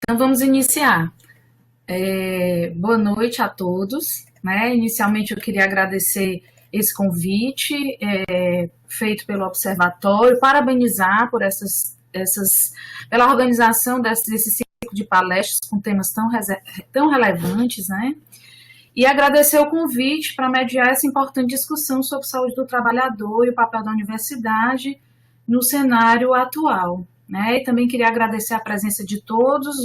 Então vamos iniciar. Boa noite a todos. Né? Inicialmente eu queria agradecer esse convite feito pelo Observatório, parabenizar por pela organização desse ciclo de palestras com temas tão relevantes, né? E agradecer o convite para mediar essa importante discussão sobre saúde do trabalhador e o papel da universidade no cenário atual. Né? E também queria agradecer a presença de todos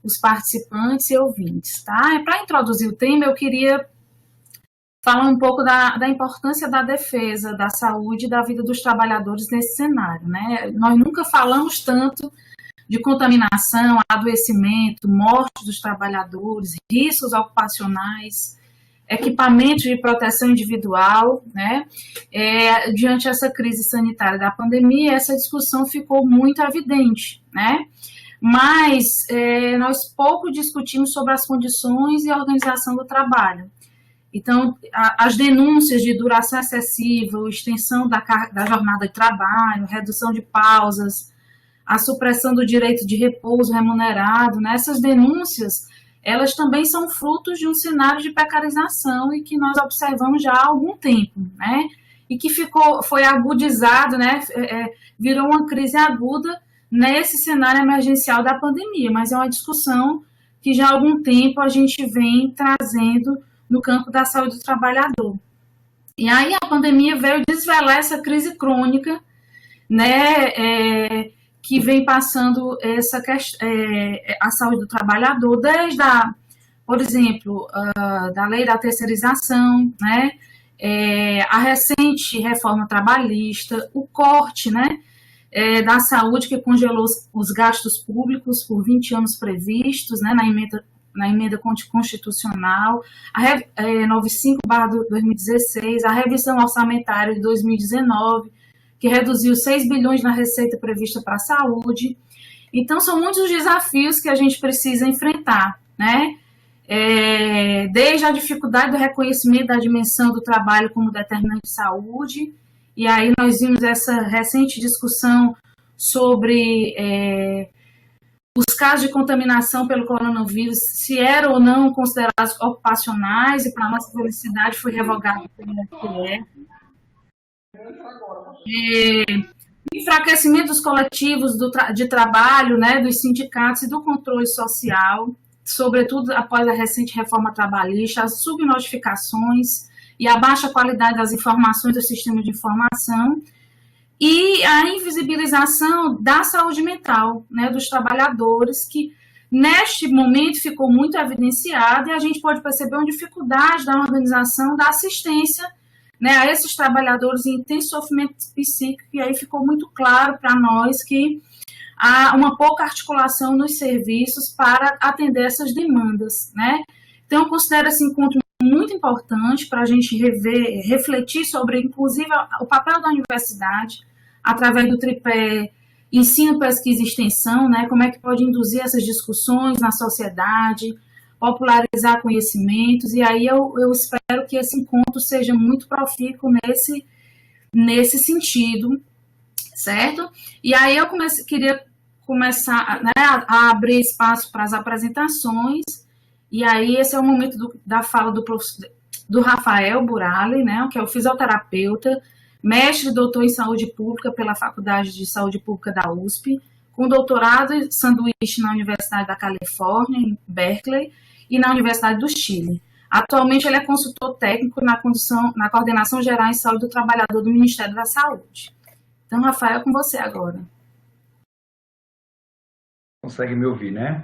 os participantes e ouvintes. Tá? E para introduzir o tema, eu queria falar um pouco da importância da defesa da saúde e da vida dos trabalhadores nesse cenário. Né? Nós nunca falamos tanto de contaminação, adoecimento, morte dos trabalhadores, riscos ocupacionais, equipamentos de proteção individual, né? Diante dessa crise sanitária da pandemia, essa discussão ficou muito evidente, né? Mas nós pouco discutimos sobre as condições e a organização do trabalho. Então, as denúncias de duração excessiva, extensão da jornada de trabalho, redução de pausas, a supressão do direito de repouso remunerado, né? Essas denúncias, elas também são frutos de um cenário de precarização e que nós observamos já há algum tempo, né? E que foi agudizado, né? Virou uma crise aguda nesse cenário emergencial da pandemia, mas é uma discussão que já há algum tempo a gente vem trazendo no campo da saúde do trabalhador. E aí a pandemia veio desvelar essa crise crônica, né? Que vem passando a saúde do trabalhador, desde por exemplo, da lei da terceirização, né, a recente reforma trabalhista, o corte, né, da saúde que congelou os gastos públicos por 20 anos previstos, né, na emenda constitucional, a 95/2016, a revisão orçamentária de 2019, que reduziu 6 bilhões na receita prevista para a saúde. Então, são muitos os desafios que a gente precisa enfrentar, né? Desde a dificuldade do reconhecimento da dimensão do trabalho como determinante de saúde, e aí nós vimos essa recente discussão sobre os casos de contaminação pelo coronavírus, se eram ou não considerados ocupacionais, e para nossa felicidade foi revogado pelo TSE. Enfraquecimento dos coletivos de trabalho, né, dos sindicatos e do controle social, sobretudo após a recente reforma trabalhista, as subnotificações e a baixa qualidade das informações do sistema de informação e a invisibilização da saúde mental, né, dos trabalhadores, que neste momento ficou muito evidenciada e a gente pode perceber uma dificuldade da organização da assistência, né, a esses trabalhadores em intenso sofrimento psíquico, e aí ficou muito claro para nós que há uma pouca articulação nos serviços para atender essas demandas, né? Então, eu considero esse encontro muito importante para a gente refletir sobre, inclusive, o papel da universidade, através do tripé ensino, pesquisa e extensão, né? Como é que pode induzir essas discussões na sociedade, popularizar conhecimentos, e aí eu espero que esse encontro seja muito profícuo nesse sentido, certo? E aí eu queria começar, né, a abrir espaço para as apresentações, e aí esse é o momento da fala do Rafael Burali, né, que é o fisioterapeuta, mestre e doutor em saúde pública pela Faculdade de Saúde Pública da USP, com doutorado em sanduíche na Universidade da Califórnia, em Berkeley, e na Universidade do Chile. Atualmente, ele é consultor técnico na Coordenação Geral em Saúde do Trabalhador do Ministério da Saúde. Então, Rafael, é com você agora. Consegue me ouvir, né?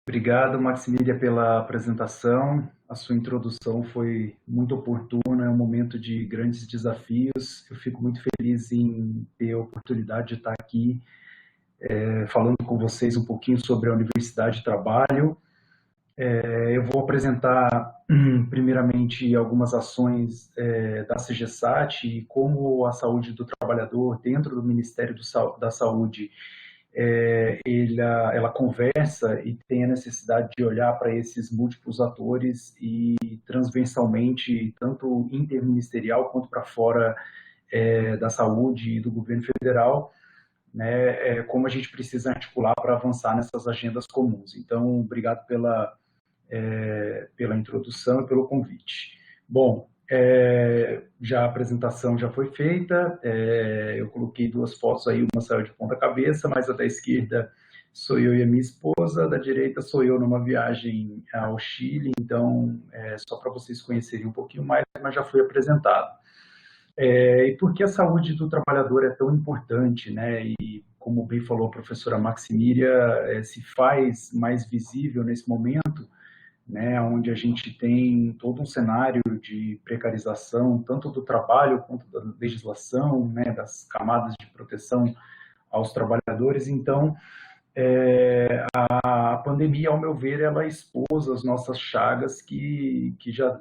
Obrigado, Maximília, pela apresentação. A sua introdução foi muito oportuna, é um momento de grandes desafios. Eu fico muito feliz em ter a oportunidade de estar aqui falando com vocês um pouquinho sobre a Universidade de Trabalho. Eu vou apresentar, primeiramente, algumas ações da CGSAT e como a saúde do trabalhador dentro do Ministério da Saúde ela conversa e tem a necessidade de olhar para esses múltiplos atores e transversalmente, tanto interministerial quanto para fora da saúde e do governo federal. né, como a gente precisa articular para avançar nessas agendas comuns. Então, obrigado pela introdução e pelo convite. Bom, já a apresentação já foi feita, eu coloquei duas fotos aí, uma saiu de ponta cabeça, mas a da esquerda sou eu e a minha esposa, da direita sou eu numa viagem ao Chile, então, só para vocês conhecerem um pouquinho mais, mas já foi apresentado. E por que a saúde do trabalhador é tão importante, né? E como bem falou a professora Maximília, se faz mais visível nesse momento, né, onde a gente tem todo um cenário de precarização, tanto do trabalho quanto da legislação, né, das camadas de proteção aos trabalhadores. Então, a pandemia, ao meu ver, ela expôs as nossas chagas que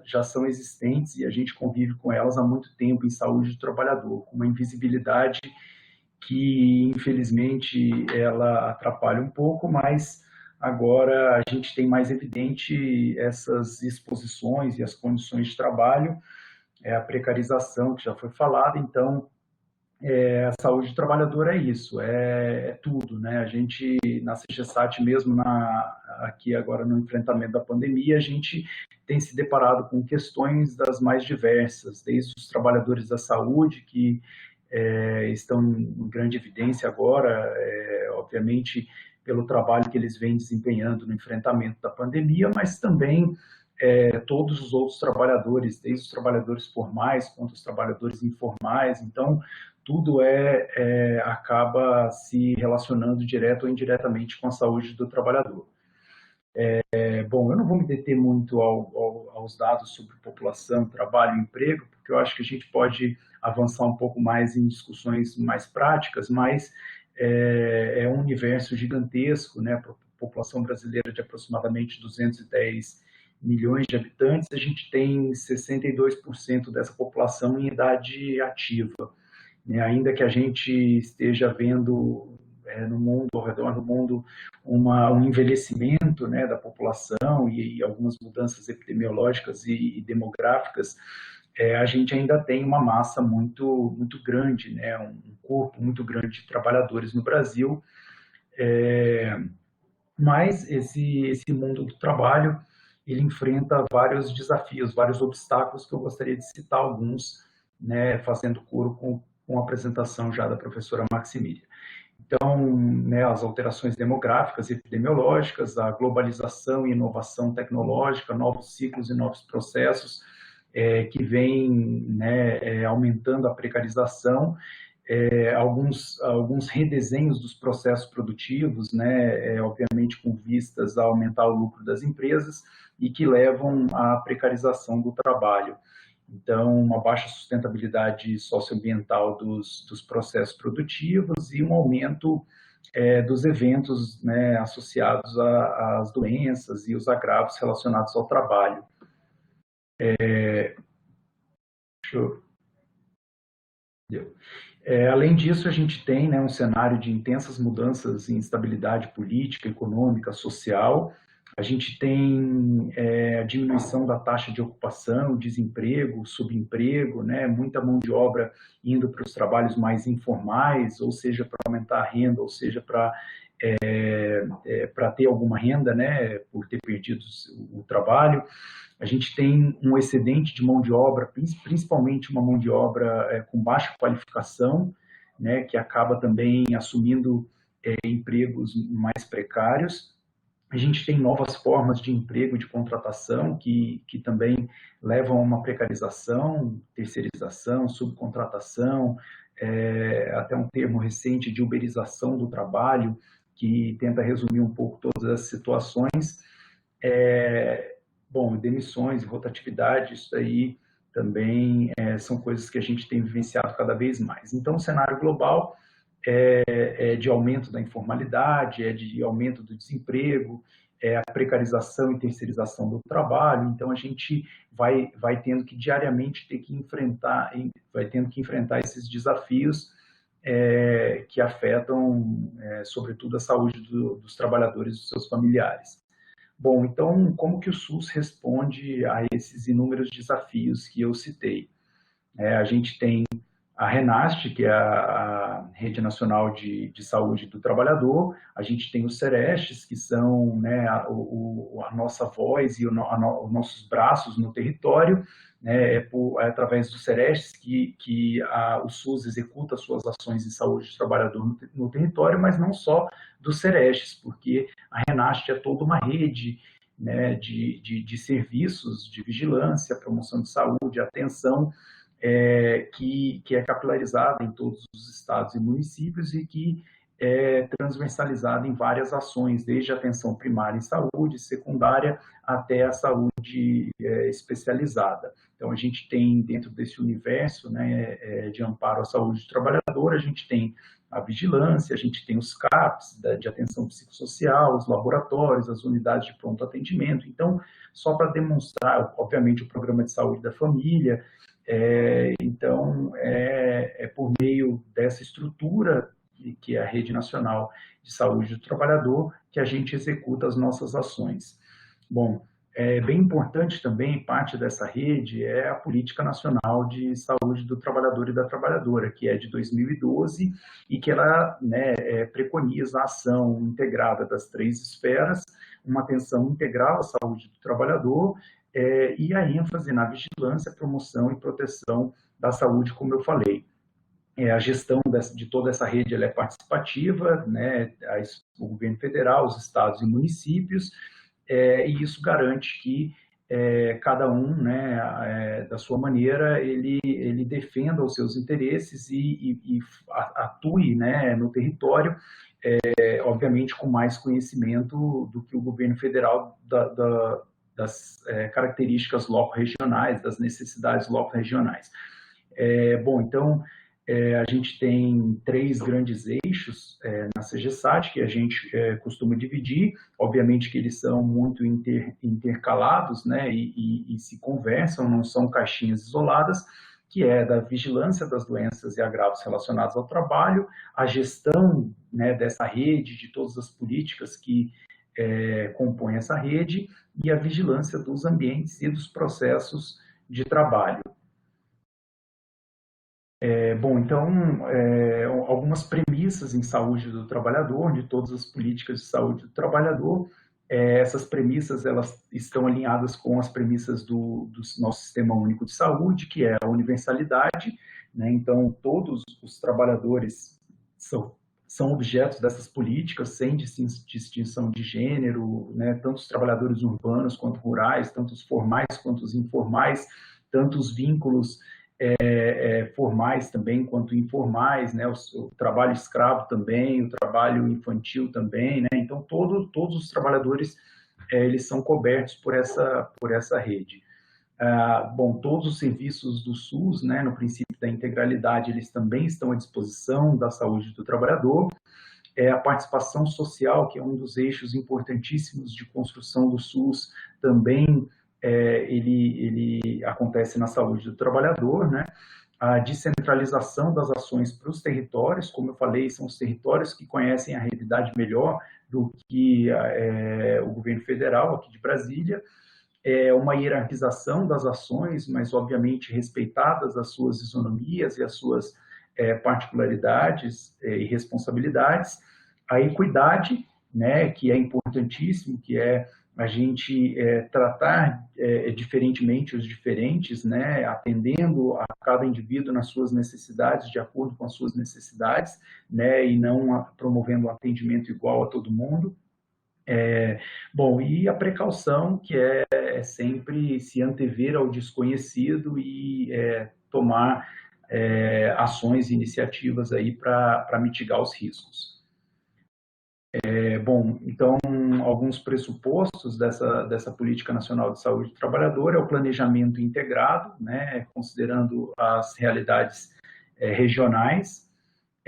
já são existentes e a gente convive com elas há muito tempo em saúde do trabalhador, com uma invisibilidade que, infelizmente, ela atrapalha um pouco, mas agora a gente tem mais evidente essas exposições e as condições de trabalho, a precarização que já foi falada, então a saúde do trabalhador é isso, é tudo, né? A gente, na CGSAT mesmo, aqui agora no enfrentamento da pandemia, a gente tem se deparado com questões das mais diversas, desde os trabalhadores da saúde, que estão em grande evidência agora, obviamente, pelo trabalho que eles vêm desempenhando no enfrentamento da pandemia, mas também todos os outros trabalhadores, desde os trabalhadores formais quanto os trabalhadores informais. Então, tudo acaba se relacionando direto ou indiretamente com a saúde do trabalhador. Bom, eu não vou me deter muito aos dados sobre população, trabalho e emprego, porque eu acho que a gente pode avançar um pouco mais em discussões mais práticas, mas é um universo gigantesco, né? Para a população brasileira de aproximadamente 210 milhões de habitantes, a gente tem 62% dessa população em idade ativa, né? Ainda que a gente esteja vendo no mundo, ao redor do mundo, um envelhecimento, né, da população e algumas mudanças epidemiológicas e demográficas, a gente ainda tem uma massa muito grande, né, um corpo muito grande de trabalhadores no Brasil, mas esse mundo do trabalho, ele enfrenta vários desafios, vários obstáculos, que eu gostaria de citar alguns, né, fazendo coro com a apresentação já da professora Maximília. Então, né, as alterações demográficas e epidemiológicas, a globalização e inovação tecnológica, novos ciclos e novos processos que vêm, né, aumentando a precarização, alguns redesenhos dos processos produtivos, né, obviamente com vistas a aumentar o lucro das empresas e que levam à precarização do trabalho. Então, uma baixa sustentabilidade socioambiental dos processos produtivos e um aumento dos eventos, né, associados às doenças e os agravos relacionados ao trabalho. Além disso, a gente tem, né, um cenário de intensas mudanças em instabilidade política, econômica, social. A gente tem a diminuição da taxa de ocupação, desemprego, subemprego, né, muita mão de obra indo para os trabalhos mais informais, ou seja, para aumentar a renda, ou seja, para ter alguma renda, né, por ter perdido o trabalho. A gente tem um excedente de mão de obra, principalmente uma mão de obra com baixa qualificação, né, que acaba também assumindo empregos mais precários. A gente tem novas formas de emprego, de contratação, que também levam a uma precarização, terceirização, subcontratação, até um termo recente de uberização do trabalho, que tenta resumir um pouco todas as situações. Bom, demissões e rotatividade, isso aí também são coisas que a gente tem vivenciado cada vez mais. Então, o cenário global de aumento da informalidade, de aumento do desemprego, a precarização e terceirização do trabalho. Então, a gente vai tendo que diariamente enfrentar esses desafios que afetam, sobretudo, a saúde dos trabalhadores e dos seus familiares. Bom, então, como que o SUS responde a esses inúmeros desafios que eu citei? A gente tem a RENAST, que é a Rede Nacional de Saúde do Trabalhador, a gente tem os Serestes, que são, né, a nossa voz e os nossos braços no território, né, é através dos Serestes que o SUS executa suas ações de saúde do trabalhador no território, mas não só dos Serestes, porque a RENAST é toda uma rede, né, de serviços de vigilância, promoção de saúde, atenção, que é capilarizada em todos os estados e municípios e que é transversalizada em várias ações, desde a atenção primária em saúde, secundária, até a saúde especializada. Então, a gente tem, dentro desse universo, né, de amparo à saúde do trabalhador, a gente tem a vigilância, a gente tem os CAPs, de atenção psicossocial, os laboratórios, as unidades de pronto atendimento. Então, só para demonstrar, obviamente, o programa de saúde da família. Então, por meio dessa estrutura, que é a Rede Nacional de Saúde do Trabalhador, que a gente executa as nossas ações. Bom, é bem importante também, parte dessa rede, é a Política Nacional de Saúde do Trabalhador e da Trabalhadora, que é de 2012 e que ela, né, preconiza a ação integrada das 3 esferas, uma atenção integral à saúde do trabalhador, e a ênfase na vigilância, promoção e proteção da saúde, como eu falei. A gestão de toda essa rede ela é participativa, né, o governo federal, os estados e municípios, e isso garante que cada um, né, da sua maneira, ele defenda os seus interesses e atue, né, no território, obviamente com mais conhecimento do que o governo federal das características loco-regionais, das necessidades loco-regionais. Bom, então, a gente tem 3 grandes eixos na CGSAT, que a gente costuma dividir, obviamente que eles são muito intercalados, né, e se conversam, não são caixinhas isoladas, que é da vigilância das doenças e agravos relacionados ao trabalho, a gestão, né, dessa rede, de todas as políticas que compõem essa rede, e a vigilância dos ambientes e dos processos de trabalho. Bom, então, algumas premissas em saúde do trabalhador, de todas as políticas de saúde do trabalhador. Essas premissas, elas estão alinhadas com as premissas do nosso Sistema Único de Saúde, que é a universalidade, né? Então, todos os trabalhadores são objetos dessas políticas, sem distinção de gênero, né? Tanto os trabalhadores urbanos quanto rurais, tanto os formais quanto os informais, tanto os vínculos formais também quanto informais, né? O trabalho escravo também, o trabalho infantil também, né? Então todos os trabalhadores eles são cobertos por essa rede. Bom, todos os serviços do SUS, né, no princípio da integralidade, eles também estão à disposição da saúde do trabalhador. A participação social, que é um dos eixos importantíssimos de construção do SUS, também ele acontece na saúde do trabalhador, né? A descentralização das ações para os territórios, como eu falei, são os territórios que conhecem a realidade melhor do que o governo federal, aqui de Brasília. Uma hierarquização das ações, mas obviamente respeitadas as suas isonomias e as suas particularidades e responsabilidades. A equidade, né, que é importantíssimo, que é a gente tratar diferentemente os diferentes, né, atendendo a cada indivíduo nas suas necessidades, de acordo com as suas necessidades, né, e não promovendo um atendimento igual a todo mundo. Bom, e a precaução, que é sempre se antever ao desconhecido e tomar ações e iniciativas aí para mitigar os riscos. Bom, então, alguns pressupostos dessa Política Nacional de Saúde do Trabalhador é o planejamento integrado, né, considerando as realidades regionais,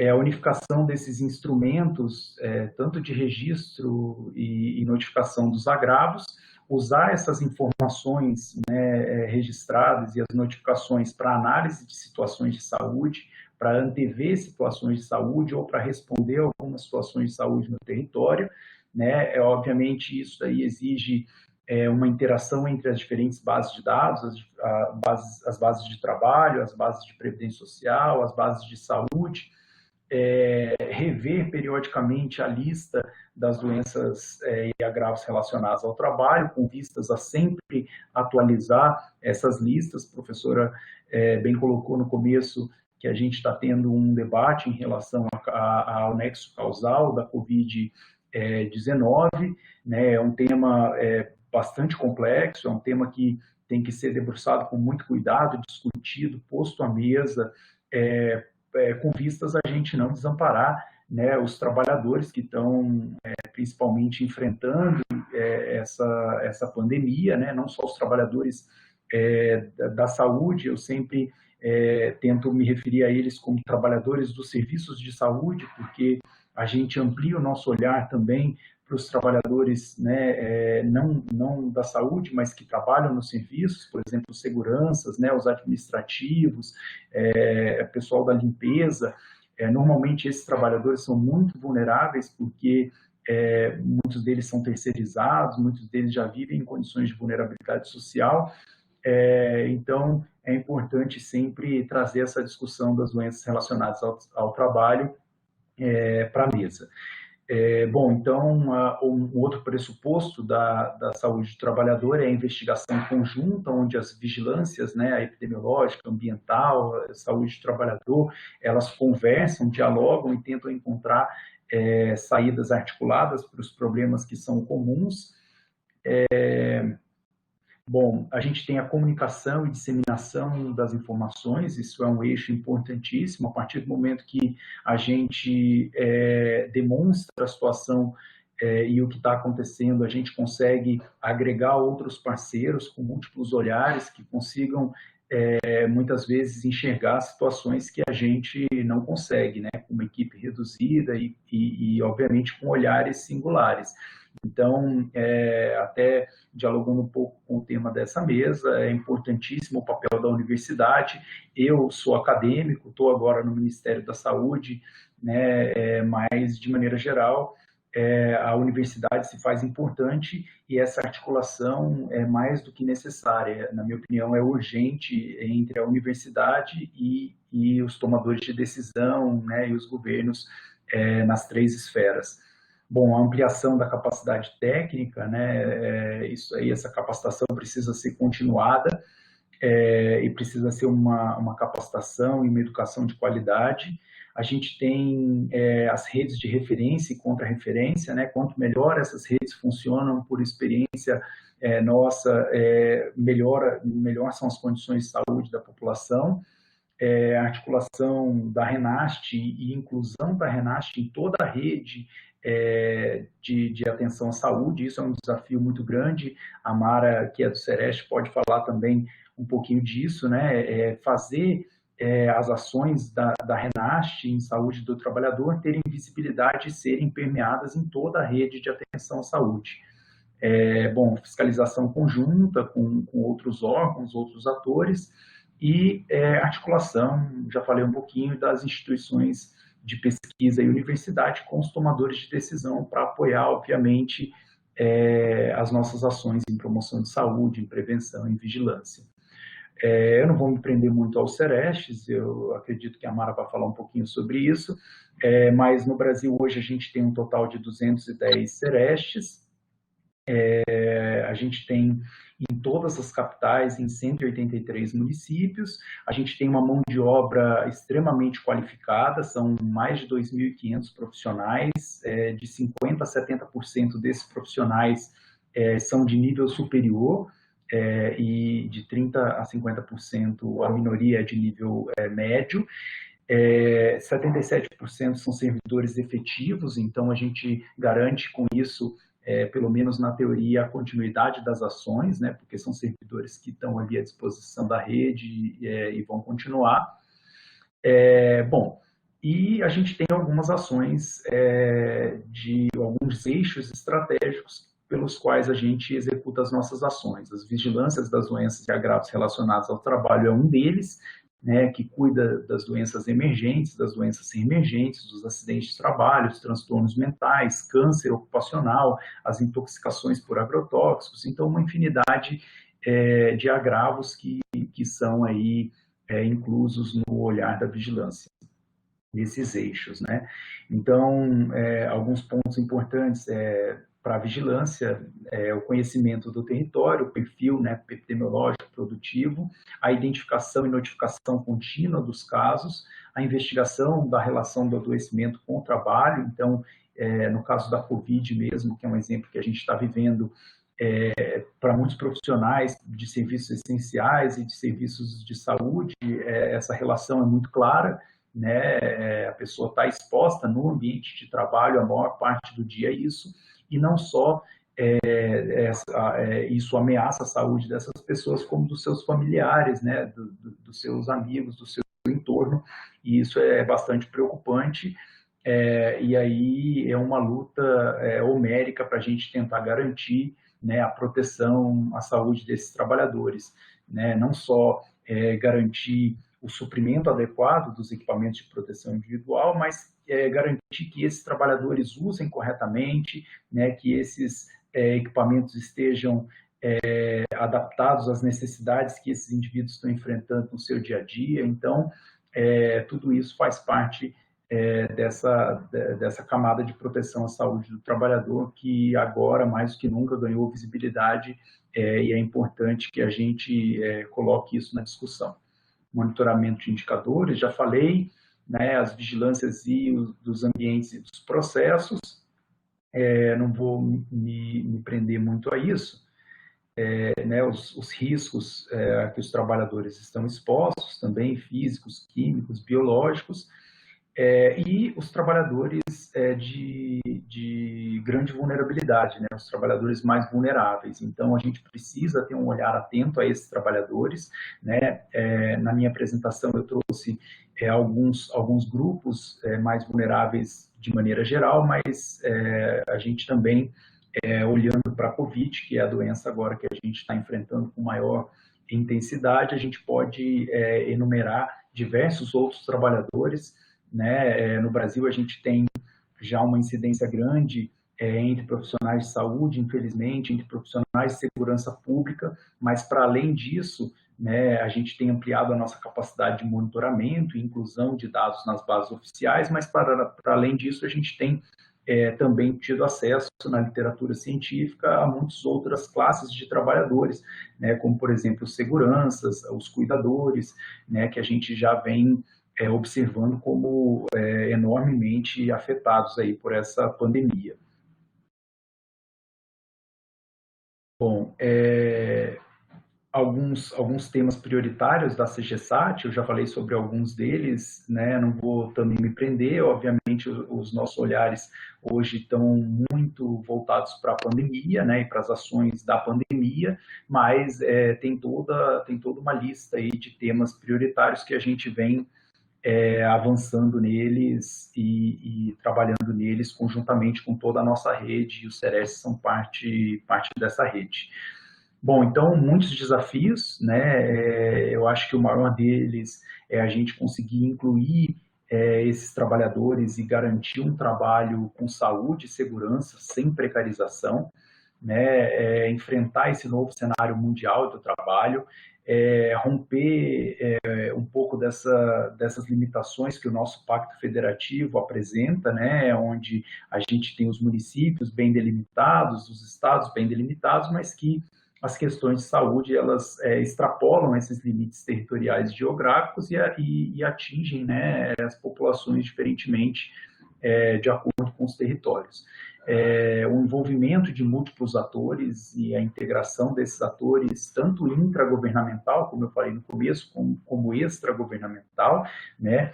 a unificação desses instrumentos, tanto de registro e notificação dos agravos, usar essas informações, né, registradas e as notificações para análise de situações de saúde, para antever situações de saúde ou para responder a algumas situações de saúde no território, né? Obviamente, isso aí exige uma interação entre as diferentes bases de dados, as bases de trabalho, as bases de previdência social, as bases de saúde, rever periodicamente a lista das doenças e agravos relacionados ao trabalho, com vistas a sempre atualizar essas listas. A professora bem colocou no começo que a gente está tendo um debate em relação ao nexo causal da Covid-19, né? É um tema bastante complexo, é um tema que tem que ser debruçado com muito cuidado, discutido, posto à mesa, com vistas a gente não desamparar, né, os trabalhadores que estão principalmente enfrentando essa pandemia, né, não só os trabalhadores da saúde. Eu sempre tento me referir a eles como trabalhadores dos serviços de saúde, porque a gente amplia o nosso olhar também para os trabalhadores, né, não da saúde, mas que trabalham nos serviços, por exemplo, os seguranças, né, os administrativos, pessoal da limpeza. Normalmente esses trabalhadores são muito vulneráveis porque muitos deles são terceirizados, muitos deles já vivem em condições de vulnerabilidade social. Então, é importante sempre trazer essa discussão das doenças relacionadas ao trabalho para a mesa. Bom, então, um outro pressuposto da saúde do trabalhador é a investigação conjunta, onde as vigilâncias, né, a epidemiológica, ambiental, a saúde do trabalhador, elas conversam, dialogam e tentam encontrar saídas articuladas para os problemas que são comuns. Bom, a gente tem a comunicação e disseminação das informações, isso é um eixo importantíssimo. A partir do momento que a gente demonstra a situação e o que está acontecendo, a gente consegue agregar outros parceiros com múltiplos olhares que consigam, muitas vezes, enxergar situações que a gente não consegue, né? Com uma equipe reduzida e obviamente, com olhares singulares. Então, até dialogando um pouco com o tema dessa mesa, é importantíssimo o papel da universidade. Eu sou acadêmico, estou agora no Ministério da Saúde, né, mas, de maneira geral, a universidade se faz importante e essa articulação é mais do que necessária. Na minha opinião, é urgente entre a universidade e os tomadores de decisão, né, e os governos nas 3 esferas. Bom, a ampliação da capacidade técnica, né, isso aí, essa capacitação precisa ser continuada e precisa ser uma capacitação e uma educação de qualidade. A gente tem as redes de referência e contra-referência, né? Quanto melhor essas redes funcionam, por experiência nossa, melhor são as condições de saúde da população. A articulação da RENAST e inclusão da RENAST em toda a rede de atenção à saúde, isso é um desafio muito grande. A Mara, que é do Sereste, pode falar também um pouquinho disso, né? Fazer as ações da RENAST em saúde do trabalhador terem visibilidade e serem permeadas em toda a rede de atenção à saúde. Bom, fiscalização conjunta com outros órgãos, outros atores, e articulação, já falei um pouquinho, das instituições de pesquisa e universidade com os tomadores de decisão para apoiar, obviamente, as nossas ações em promoção de saúde, em prevenção, em vigilância. Eu não vou me prender muito aos Serestes, eu acredito que a Mara vai falar um pouquinho sobre isso, mas no Brasil hoje a gente tem um total de 210 Serestes. A gente tem em todas as capitais, em 183 municípios, a gente tem uma mão de obra extremamente qualificada, são mais de 2.500 profissionais, de 50% a 70% desses profissionais são de nível superior, e de 30% a 50% a minoria é de nível médio. 77% são servidores efetivos, então a gente garante com isso, pelo menos na teoria, a continuidade das ações, né, porque são servidores que estão ali à disposição da rede e vão continuar. Bom, e a gente tem algumas ações de alguns eixos estratégicos pelos quais a gente executa as nossas ações. As vigilâncias das doenças e agravos relacionados ao trabalho é um deles, né, que cuida das doenças emergentes, das doenças emergentes, dos acidentes de trabalho, dos transtornos mentais, câncer ocupacional, as intoxicações por agrotóxicos, então uma infinidade de agravos que são aí inclusos no olhar da vigilância, nesses eixos, né? Então, alguns pontos importantes para a vigilância o conhecimento do território, o perfil, né, epidemiológico produtivo, a identificação e notificação contínua dos casos, a investigação da relação do adoecimento com o trabalho. Então, no caso da Covid mesmo, que é um exemplo que a gente está vivendo, para muitos profissionais de serviços essenciais e de serviços de saúde, essa relação é muito clara, né? A pessoa está exposta no ambiente de trabalho a maior parte do dia a isso, e não só isso ameaça a saúde dessas pessoas, como dos seus familiares, né? Dos seus amigos, do seu entorno, e isso é bastante preocupante. E aí é uma luta homérica para a gente tentar garantir, né, a proteção, a saúde desses trabalhadores, né? Não só garantir o suprimento adequado dos equipamentos de proteção individual, mas garantir que esses trabalhadores usem corretamente, né, que esses equipamentos estejam adaptados às necessidades que esses indivíduos estão enfrentando no seu dia a dia. Então, tudo isso faz parte dessa camada de proteção à saúde do trabalhador, que agora, mais do que nunca, ganhou visibilidade, e é importante que a gente coloque isso na discussão. Monitoramento de indicadores, já falei, né, as vigilâncias dos ambientes e dos processos, não vou me prender muito a isso, né, os riscos a que os trabalhadores estão expostos, também físicos, químicos, biológicos, e os trabalhadores de grande vulnerabilidade, né? Os trabalhadores mais vulneráveis. Então, a gente precisa ter um olhar atento a esses trabalhadores, né? Na minha apresentação, eu trouxe alguns grupos mais vulneráveis de maneira geral, mas a gente também, olhando para a Covid, que é a doença agora que a gente está enfrentando com maior intensidade, a gente pode enumerar diversos outros trabalhadores, né? No Brasil, a gente tem já uma incidência grande entre profissionais de saúde, infelizmente, entre profissionais de segurança pública, mas, para além disso, né, a gente tem ampliado a nossa capacidade de monitoramento e inclusão de dados nas bases oficiais, mas, para além disso, a gente tem também tido acesso na literatura científica a muitas outras classes de trabalhadores, né, como, por exemplo, os seguranças, os cuidadores, né, que a gente já vem observando como enormemente afetados aí por essa pandemia. Bom, alguns temas prioritários da CGSAT, eu já falei sobre alguns deles, né? Não vou também me prender, obviamente os nossos olhares hoje estão muito voltados para a pandemia, né? E para as ações da pandemia, mas tem toda uma lista aí de temas prioritários que a gente vem avançando neles e trabalhando neles conjuntamente com toda a nossa rede, e os CERES são parte dessa rede. Bom, então, muitos desafios, né? Eu acho que o maior deles é a gente conseguir incluir esses trabalhadores e garantir um trabalho com saúde e segurança, sem precarização, né? Enfrentar esse novo cenário mundial do trabalho, romper um pouco dessas limitações que o nosso Pacto Federativo apresenta, né? Onde a gente tem os municípios bem delimitados, os estados bem delimitados, mas que as questões de saúde, elas extrapolam esses limites territoriais geográficos e atingem, né, as populações diferentemente de acordo com os territórios. O envolvimento de múltiplos atores e a integração desses atores, tanto intragovernamental, como eu falei no começo, como extragovernamental, né?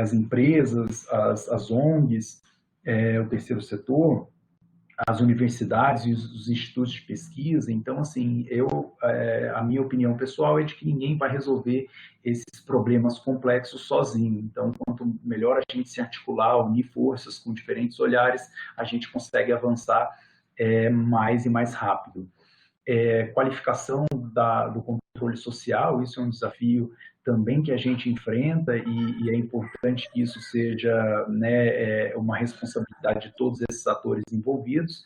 As empresas, as ONGs, o terceiro setor, as universidades e os institutos de pesquisa. Então, assim, a minha opinião pessoal é de que ninguém vai resolver esses problemas complexos sozinho. Então, quanto melhor a gente se articular, unir forças com diferentes olhares, a gente consegue avançar mais e mais rápido. Qualificação do controle social, isso é um desafio também que a gente enfrenta, e é importante que isso seja, né, uma responsabilidade de todos esses atores envolvidos,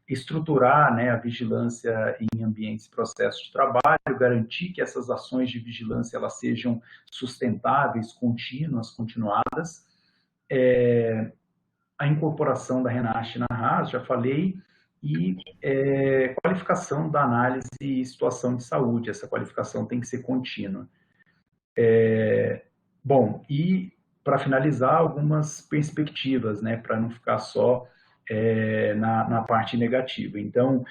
estruturar, né, a vigilância em ambientes e processos de trabalho, garantir que essas ações de vigilância elas sejam sustentáveis, contínuas, continuadas. A incorporação da Renate na RAS, já falei, e qualificação da análise e situação de saúde. Essa qualificação tem que ser contínua. Bom, e para finalizar, algumas perspectivas, né, para não ficar só na parte negativa. Então,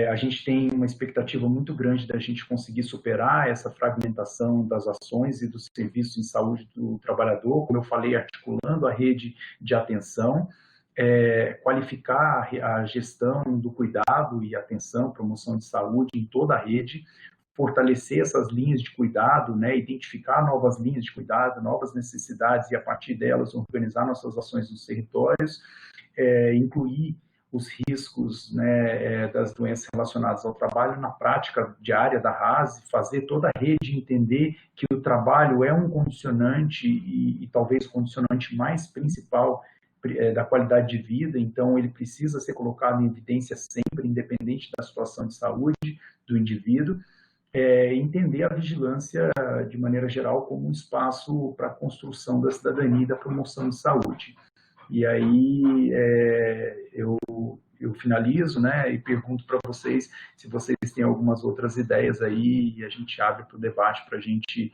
a gente tem uma expectativa muito grande da gente conseguir superar essa fragmentação das ações e dos serviços em saúde do trabalhador, como eu falei, articulando a rede de atenção, qualificar a gestão do cuidado e atenção, promoção de saúde em toda a rede, fortalecer essas linhas de cuidado, né, identificar novas linhas de cuidado, novas necessidades e, a partir delas, organizar nossas ações nos territórios, incluir os riscos, né, das doenças relacionadas ao trabalho na prática diária da RAS, fazer toda a rede entender que o trabalho é um condicionante e talvez o condicionante mais principal da qualidade de vida, então ele precisa ser colocado em evidência sempre, independente da situação de saúde do indivíduo, entender a vigilância, de maneira geral, como um espaço para a construção da cidadania e da promoção de saúde. E aí eu finalizo, né, e pergunto para vocês se vocês têm algumas outras ideias aí, e a gente abre para o debate para a gente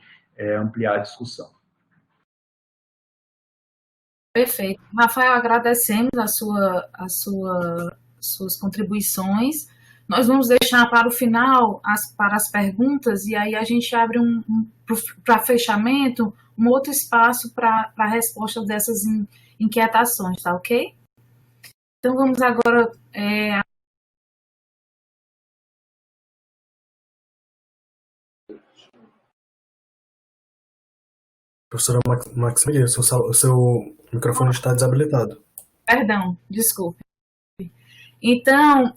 ampliar a discussão. Perfeito. Rafael, agradecemos suas contribuições. Nós vamos deixar para o final para as perguntas, e aí a gente abre para fechamento um outro espaço para a resposta dessas inquietações, tá ok? Então vamos agora Professora Maximiliana, o seu microfone está desabilitado. Perdão, desculpe. Então,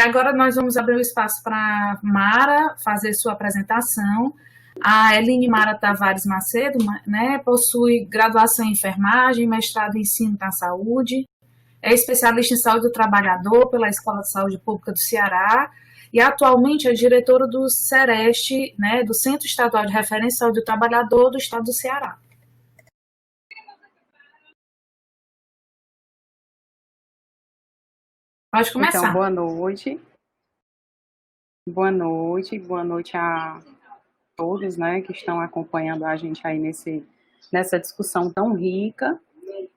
agora nós vamos abrir o espaço para Mara fazer sua apresentação. A Eline Mara Tavares Macedo, né, possui graduação em enfermagem, mestrado em ensino da saúde, é especialista em saúde do trabalhador pela Escola de Saúde Pública do Ceará e atualmente é diretora do CEREST, né, do Centro Estadual de Referência em Saúde do Trabalhador do Estado do Ceará. Pode começar. Então, boa noite. Boa noite a todos, né, que estão acompanhando a gente aí nessa discussão tão rica.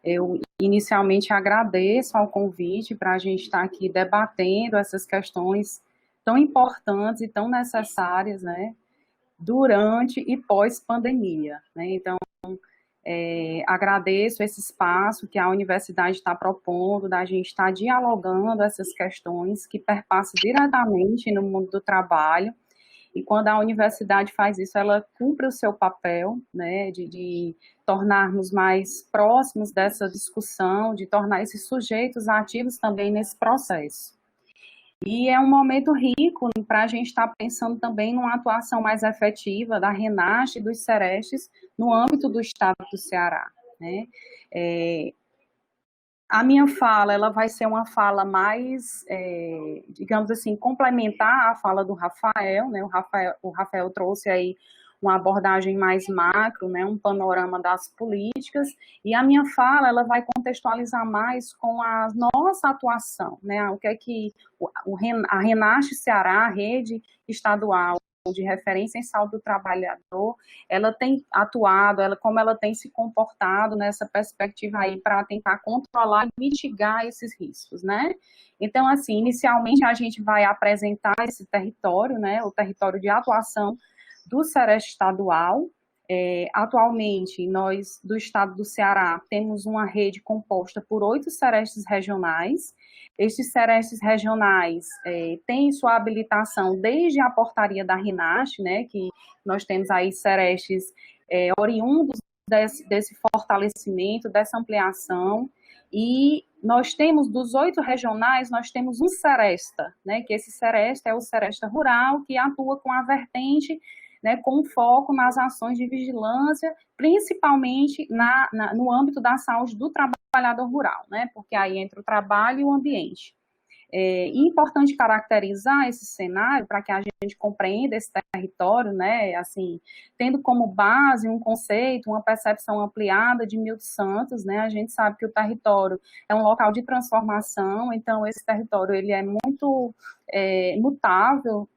Eu inicialmente agradeço ao convite para a gente estar aqui debatendo essas questões tão importantes e tão necessárias, né, durante e pós-pandemia, né. Então, agradeço esse espaço que a universidade está propondo, da gente estar dialogando essas questões que perpassam diretamente no mundo do trabalho, e quando a universidade faz isso, ela cumpre o seu papel, né, de tornarmos mais próximos dessa discussão, de tornar esses sujeitos ativos também nesse processo. E é um momento rico para a gente estar pensando também numa atuação mais efetiva da Renate e dos Cerestes no âmbito do Estado do Ceará, né? A minha fala, ela vai ser uma fala mais, digamos assim, complementar à fala do Rafael, né? O Rafael trouxe aí uma abordagem mais macro, né, um panorama das políticas, e a minha fala, ela vai contextualizar mais com a nossa atuação, né, o que é que a Renate Ceará, a rede estadual de referência em saúde do trabalhador, ela tem atuado, como ela tem se comportado nessa perspectiva aí para tentar controlar e mitigar esses riscos, né? Então, assim, inicialmente a gente vai apresentar esse território, né, o território de atuação do CEREST estadual. Atualmente, nós, do estado do Ceará, temos uma rede composta por 8 CERESTs regionais. Estes CERESTs regionais têm sua habilitação desde a portaria da Renate, né, que nós temos aí CERESTs oriundos desse fortalecimento, dessa ampliação, e nós temos, dos 8 regionais, nós temos um CERESTA, né, que esse CERESTA é o CERESTA rural, que atua com a vertente né, com foco nas ações de vigilância, principalmente no âmbito da saúde do trabalhador rural, né, porque aí entra o trabalho e o ambiente. É importante caracterizar esse cenário para que a gente compreenda esse território, né, assim, tendo como base um conceito, uma percepção ampliada de Milton Santos, né, a gente sabe que o território é um local de transformação, então esse território ele é muito mutável,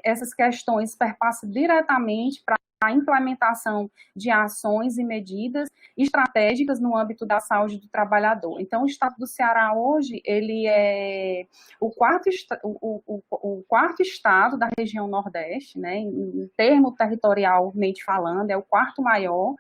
essas questões perpassam diretamente para a implementação de ações e medidas estratégicas no âmbito da saúde do trabalhador. Então, o Estado do Ceará hoje, ele é o quarto estado da região Nordeste, né, em termo territorialmente falando, é o quarto maior,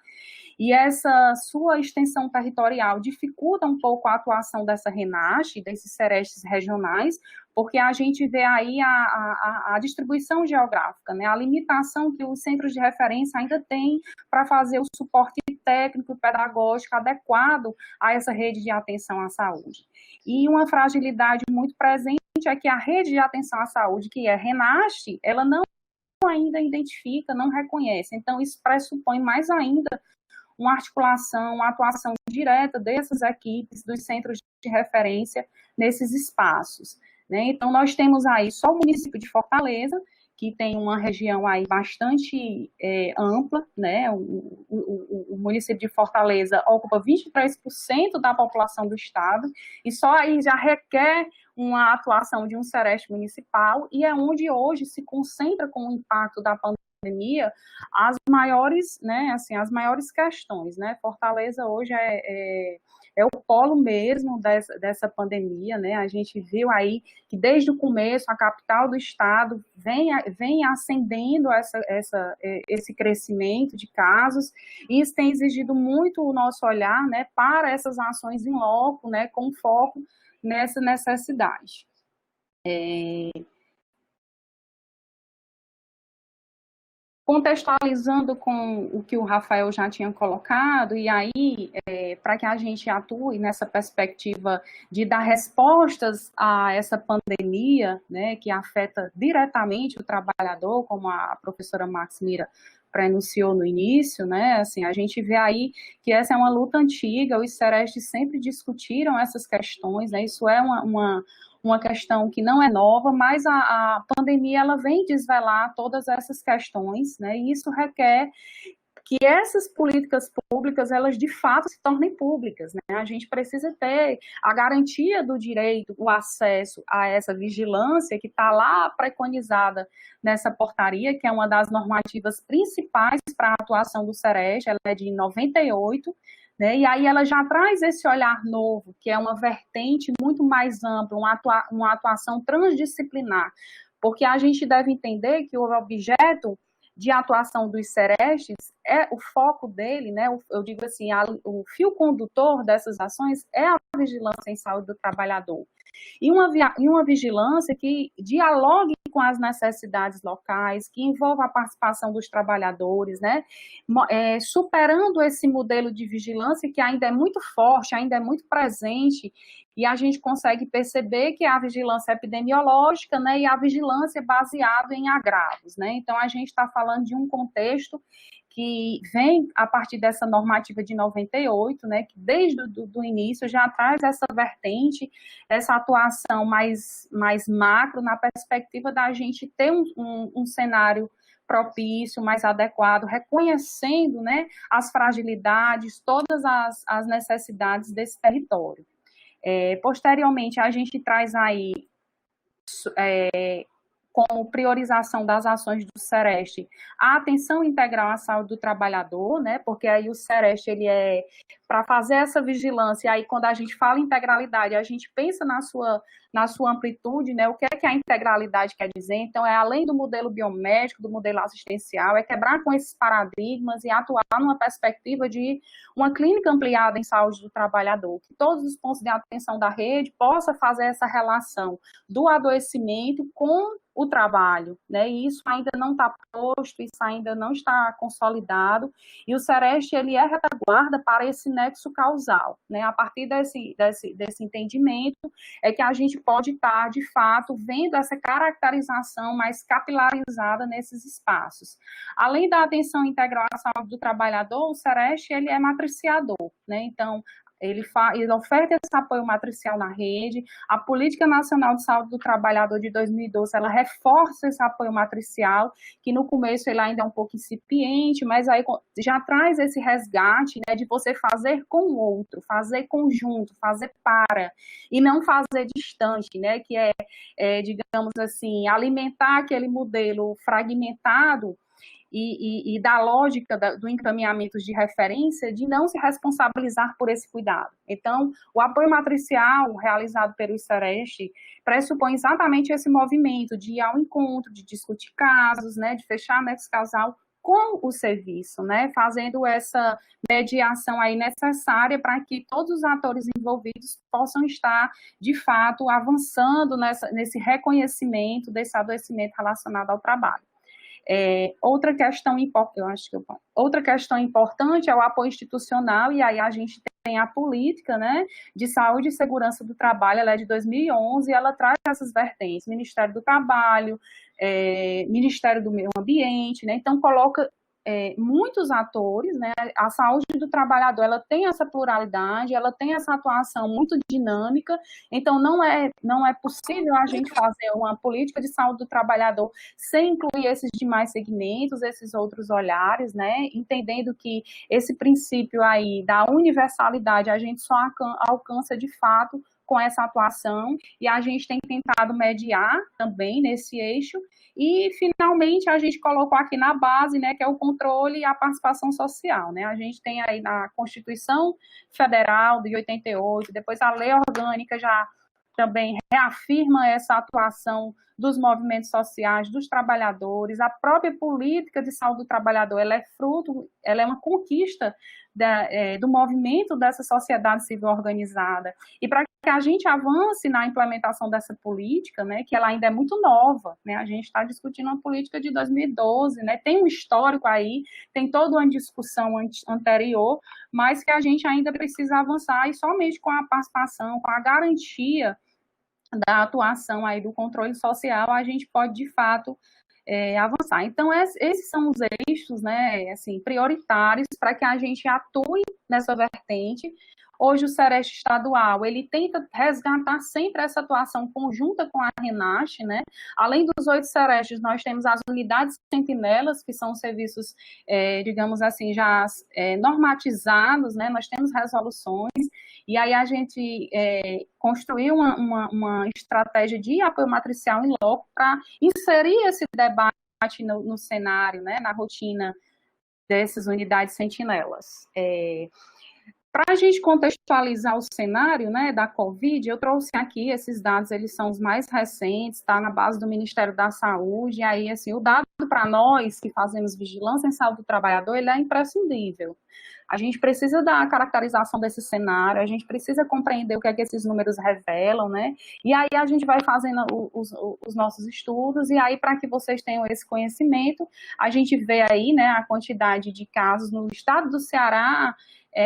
e essa sua extensão territorial dificulta um pouco a atuação dessa RENASH, desses serestes regionais, porque a gente vê aí a distribuição geográfica, né, a limitação que os centros de referência ainda têm para fazer o suporte técnico e pedagógico adequado a essa rede de atenção à saúde. E uma fragilidade muito presente é que a rede de atenção à saúde, que é RENASH, ela não ainda identifica, não reconhece. Então, isso pressupõe mais ainda uma articulação, uma atuação direta dessas equipes, dos centros de referência nesses espaços, né? Então, nós temos aí só o município de Fortaleza, que tem uma região aí bastante ampla, né? O município de Fortaleza ocupa 23% da população do estado, e só aí já requer uma atuação de um sereste municipal, e é onde hoje se concentra com o impacto da pandemia as maiores, né, assim, as maiores questões, né? Fortaleza hoje é o polo mesmo dessa pandemia, né? A gente viu aí que desde o começo a capital do estado vem ascendendo esse crescimento de casos, e isso tem exigido muito o nosso olhar, né, para essas ações em loco, né, com foco nessa necessidade. Contextualizando com o que o Rafael já tinha colocado, e aí, para que a gente atue nessa perspectiva de dar respostas a essa pandemia, né, que afeta diretamente o trabalhador, como a professora Maxmira prenunciou no início, né, assim, a gente vê aí que essa é uma luta antiga, os serestes sempre discutiram essas questões, né, isso é uma questão que não é nova, mas a pandemia ela vem desvelar todas essas questões, né, e isso requer que essas políticas públicas, elas de fato se tornem públicas, né? A gente precisa ter a garantia do direito, o acesso a essa vigilância que está lá preconizada nessa portaria, que é uma das normativas principais para a atuação do SEREST, ela é de 98, né? E aí ela já traz esse olhar novo, que é uma vertente muito mais ampla, uma atuação transdisciplinar, porque a gente deve entender que o objeto de atuação dos serestes, o foco dele, né, eu digo assim, o fio condutor dessas ações é a vigilância em saúde do trabalhador. E uma vigilância que dialogue com as necessidades locais, que envolva a participação dos trabalhadores, né, superando esse modelo de vigilância que ainda é muito forte, ainda é muito presente, e a gente consegue perceber que é a vigilância epidemiológica, né, e a vigilância baseada em agravos, né, então a gente está falando de um contexto que vem a partir dessa normativa de 98, né, que desde o início já traz essa vertente, essa atuação mais macro, na perspectiva da gente ter um cenário propício, mais adequado, reconhecendo, né, as fragilidades, todas as necessidades desse território. Posteriormente, a gente traz aí como priorização das ações do SEREST, a atenção integral à saúde do trabalhador, né, porque aí o SEREST, ele é para fazer essa vigilância, aí quando a gente fala integralidade, a gente pensa na sua amplitude, né, o que é que a integralidade quer dizer, então é além do modelo biomédico, do modelo assistencial, é quebrar com esses paradigmas e atuar numa perspectiva de uma clínica ampliada em saúde do trabalhador, que todos os pontos de atenção da rede possa fazer essa relação do adoecimento com o trabalho, né? E isso ainda não está posto, isso ainda não está consolidado, e o Sereste, ele é retaguarda para esse nexo causal, né? A partir desse entendimento é que a gente pode estar, de fato, vendo essa caracterização mais capilarizada nesses espaços. Além da atenção integral à saúde do trabalhador, o Sereste, ele é matriciador, né? Então, ele oferta esse apoio matricial na rede. A Política Nacional de Saúde do Trabalhador de 2012, ela reforça esse apoio matricial, que no começo ele ainda é um pouco incipiente, mas aí já traz esse resgate, né, de você fazer com o outro, fazer conjunto, fazer para, e não fazer distante, né, que digamos assim, alimentar aquele modelo fragmentado e da lógica do encaminhamento de referência, de não se responsabilizar por esse cuidado. Então, o apoio matricial realizado pelo Sereste pressupõe exatamente esse movimento de ir ao encontro, de discutir casos, né, de fechar nexo causal com o serviço, né, fazendo essa mediação aí necessária para que todos os atores envolvidos possam estar, de fato, avançando nesse reconhecimento desse adoecimento relacionado ao trabalho. Outra questão importante é o apoio institucional, e aí a gente tem a política, né, de saúde e segurança do trabalho, ela é de 2011, e ela traz essas vertentes, Ministério do Trabalho, Ministério do Meio Ambiente, né, então coloca muitos atores, né, a saúde do trabalhador, ela tem essa pluralidade, ela tem essa atuação muito dinâmica, então não é possível a gente fazer uma política de saúde do trabalhador sem incluir esses demais segmentos, esses outros olhares, né, entendendo que esse princípio aí da universalidade a gente só alcança de fato com essa atuação, e a gente tem tentado mediar também nesse eixo, e finalmente a gente colocou aqui na base, né, que é o controle e a participação social, né, a gente tem aí na Constituição Federal de 88, depois a Lei Orgânica já também reafirma essa atuação dos movimentos sociais, dos trabalhadores, a própria política de saúde do trabalhador, ela é uma conquista do movimento dessa sociedade civil organizada. E para que a gente avance na implementação dessa política, né, que ela ainda é muito nova, né, a gente está discutindo uma política de 2012, né, tem um histórico aí, tem toda uma discussão anterior, mas que a gente ainda precisa avançar, e somente com a participação, com a garantia da atuação aí do controle social, a gente pode, de fato, avançar. Então, esses são os eixos, né, assim, prioritários para que a gente atue nessa vertente. Hoje, o Sereste estadual, ele tenta resgatar sempre essa atuação conjunta com a RENASH, né? Além dos 8 Serestes, nós temos as unidades sentinelas, que são serviços, digamos assim, já normatizados, né? Nós temos resoluções, e aí a gente construiu uma estratégia de apoio matricial em loco para inserir esse debate no cenário, né? Na rotina dessas unidades sentinelas. Para a gente contextualizar o cenário, né, da Covid, eu trouxe aqui esses dados, eles são os mais recentes, está na base do Ministério da Saúde, e aí, assim, o dado para nós que fazemos vigilância em saúde do trabalhador, ele é imprescindível. A gente precisa da caracterização desse cenário, a gente precisa compreender o que é que esses números revelam, né, e aí a gente vai fazendo os nossos estudos, e aí para que vocês tenham esse conhecimento, a gente vê aí, né, a quantidade de casos no estado do Ceará,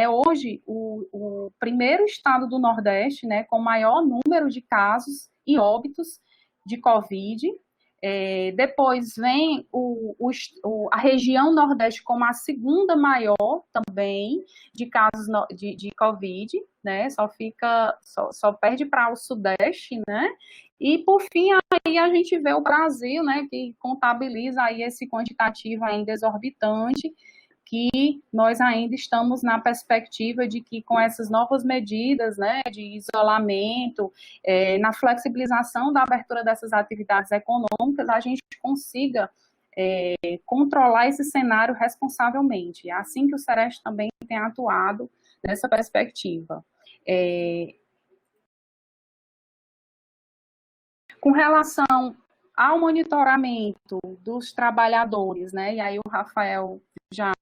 hoje o primeiro estado do Nordeste, né, com maior número de casos e óbitos de Covid. Depois vem a região Nordeste como a segunda maior também de casos de Covid, né, só perde para o Sudeste, né, e por fim aí a gente vê o Brasil, né, que contabiliza aí esse quantitativo ainda exorbitante, que nós ainda estamos na perspectiva de que com essas novas medidas, né, de isolamento, na flexibilização da abertura dessas atividades econômicas, a gente consiga controlar esse cenário responsavelmente. É assim que o Sereste também tem atuado nessa perspectiva. Com relação ao monitoramento dos trabalhadores, né, e aí o Rafael já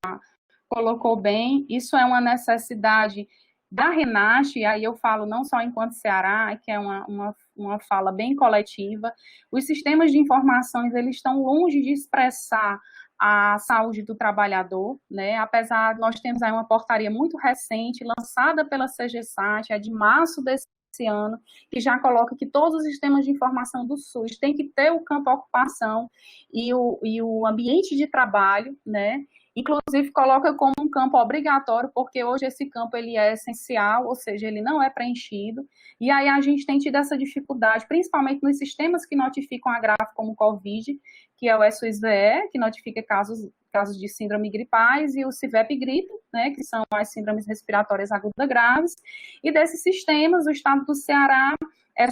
colocou bem, isso é uma necessidade da Renasce, e aí eu falo não só enquanto Ceará, que é uma fala bem coletiva, os sistemas de informações, eles estão longe de expressar a saúde do trabalhador, né? Apesar, nós temos aí uma portaria muito recente, lançada pela CGSAT, é de março desse ano, que já coloca que todos os sistemas de informação do SUS têm que ter o campo ocupação e o ambiente de trabalho, né? Inclusive coloca como um campo obrigatório, porque hoje esse campo ele é essencial, ou seja, ele não é preenchido, e aí a gente tem tido essa dificuldade, principalmente nos sistemas que notificam a grave como Covid, que é o SUS-VE, que notifica casos de síndrome gripais, e o CIVEP-Gripe, né, que são as síndromes respiratórias agudas graves, e desses sistemas, o estado do Ceará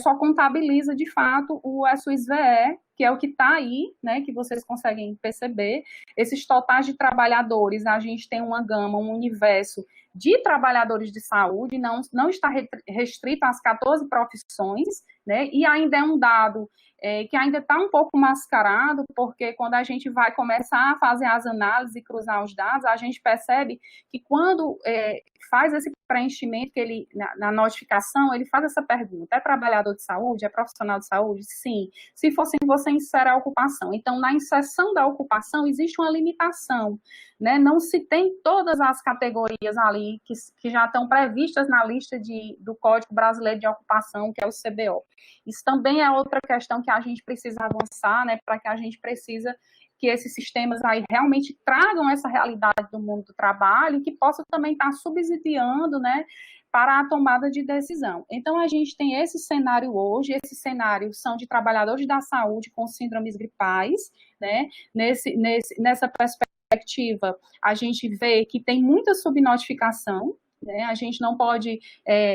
só contabiliza, de fato, o SUS-VE, que é o que está aí, né, que vocês conseguem perceber. Esses totais de trabalhadores, a gente tem uma gama, um universo de trabalhadores de saúde, não está restrito às 14 profissões, né, e ainda é um dado que ainda está um pouco mascarado, porque quando a gente vai começar a fazer as análises e cruzar os dados, a gente percebe que quando faz esse preenchimento, que ele, na notificação, ele faz essa pergunta: é trabalhador de saúde? É profissional de saúde? Sim. Se fosse você insere a ocupação. Então, na inserção da ocupação, existe uma limitação, né? Não se tem todas as categorias ali que já estão previstas na lista do Código Brasileiro de Ocupação, que é o CBO. Isso também é outra questão que a gente precisa avançar, né? Para que a gente precisa que esses sistemas aí realmente tragam essa realidade do mundo do trabalho, que possa também estar subsidiando, né, para a tomada de decisão. Então, a gente tem esse cenário hoje, esse cenário são de trabalhadores da saúde com síndromes gripais, né, nessa perspectiva, a gente vê que tem muita subnotificação, né, a gente não pode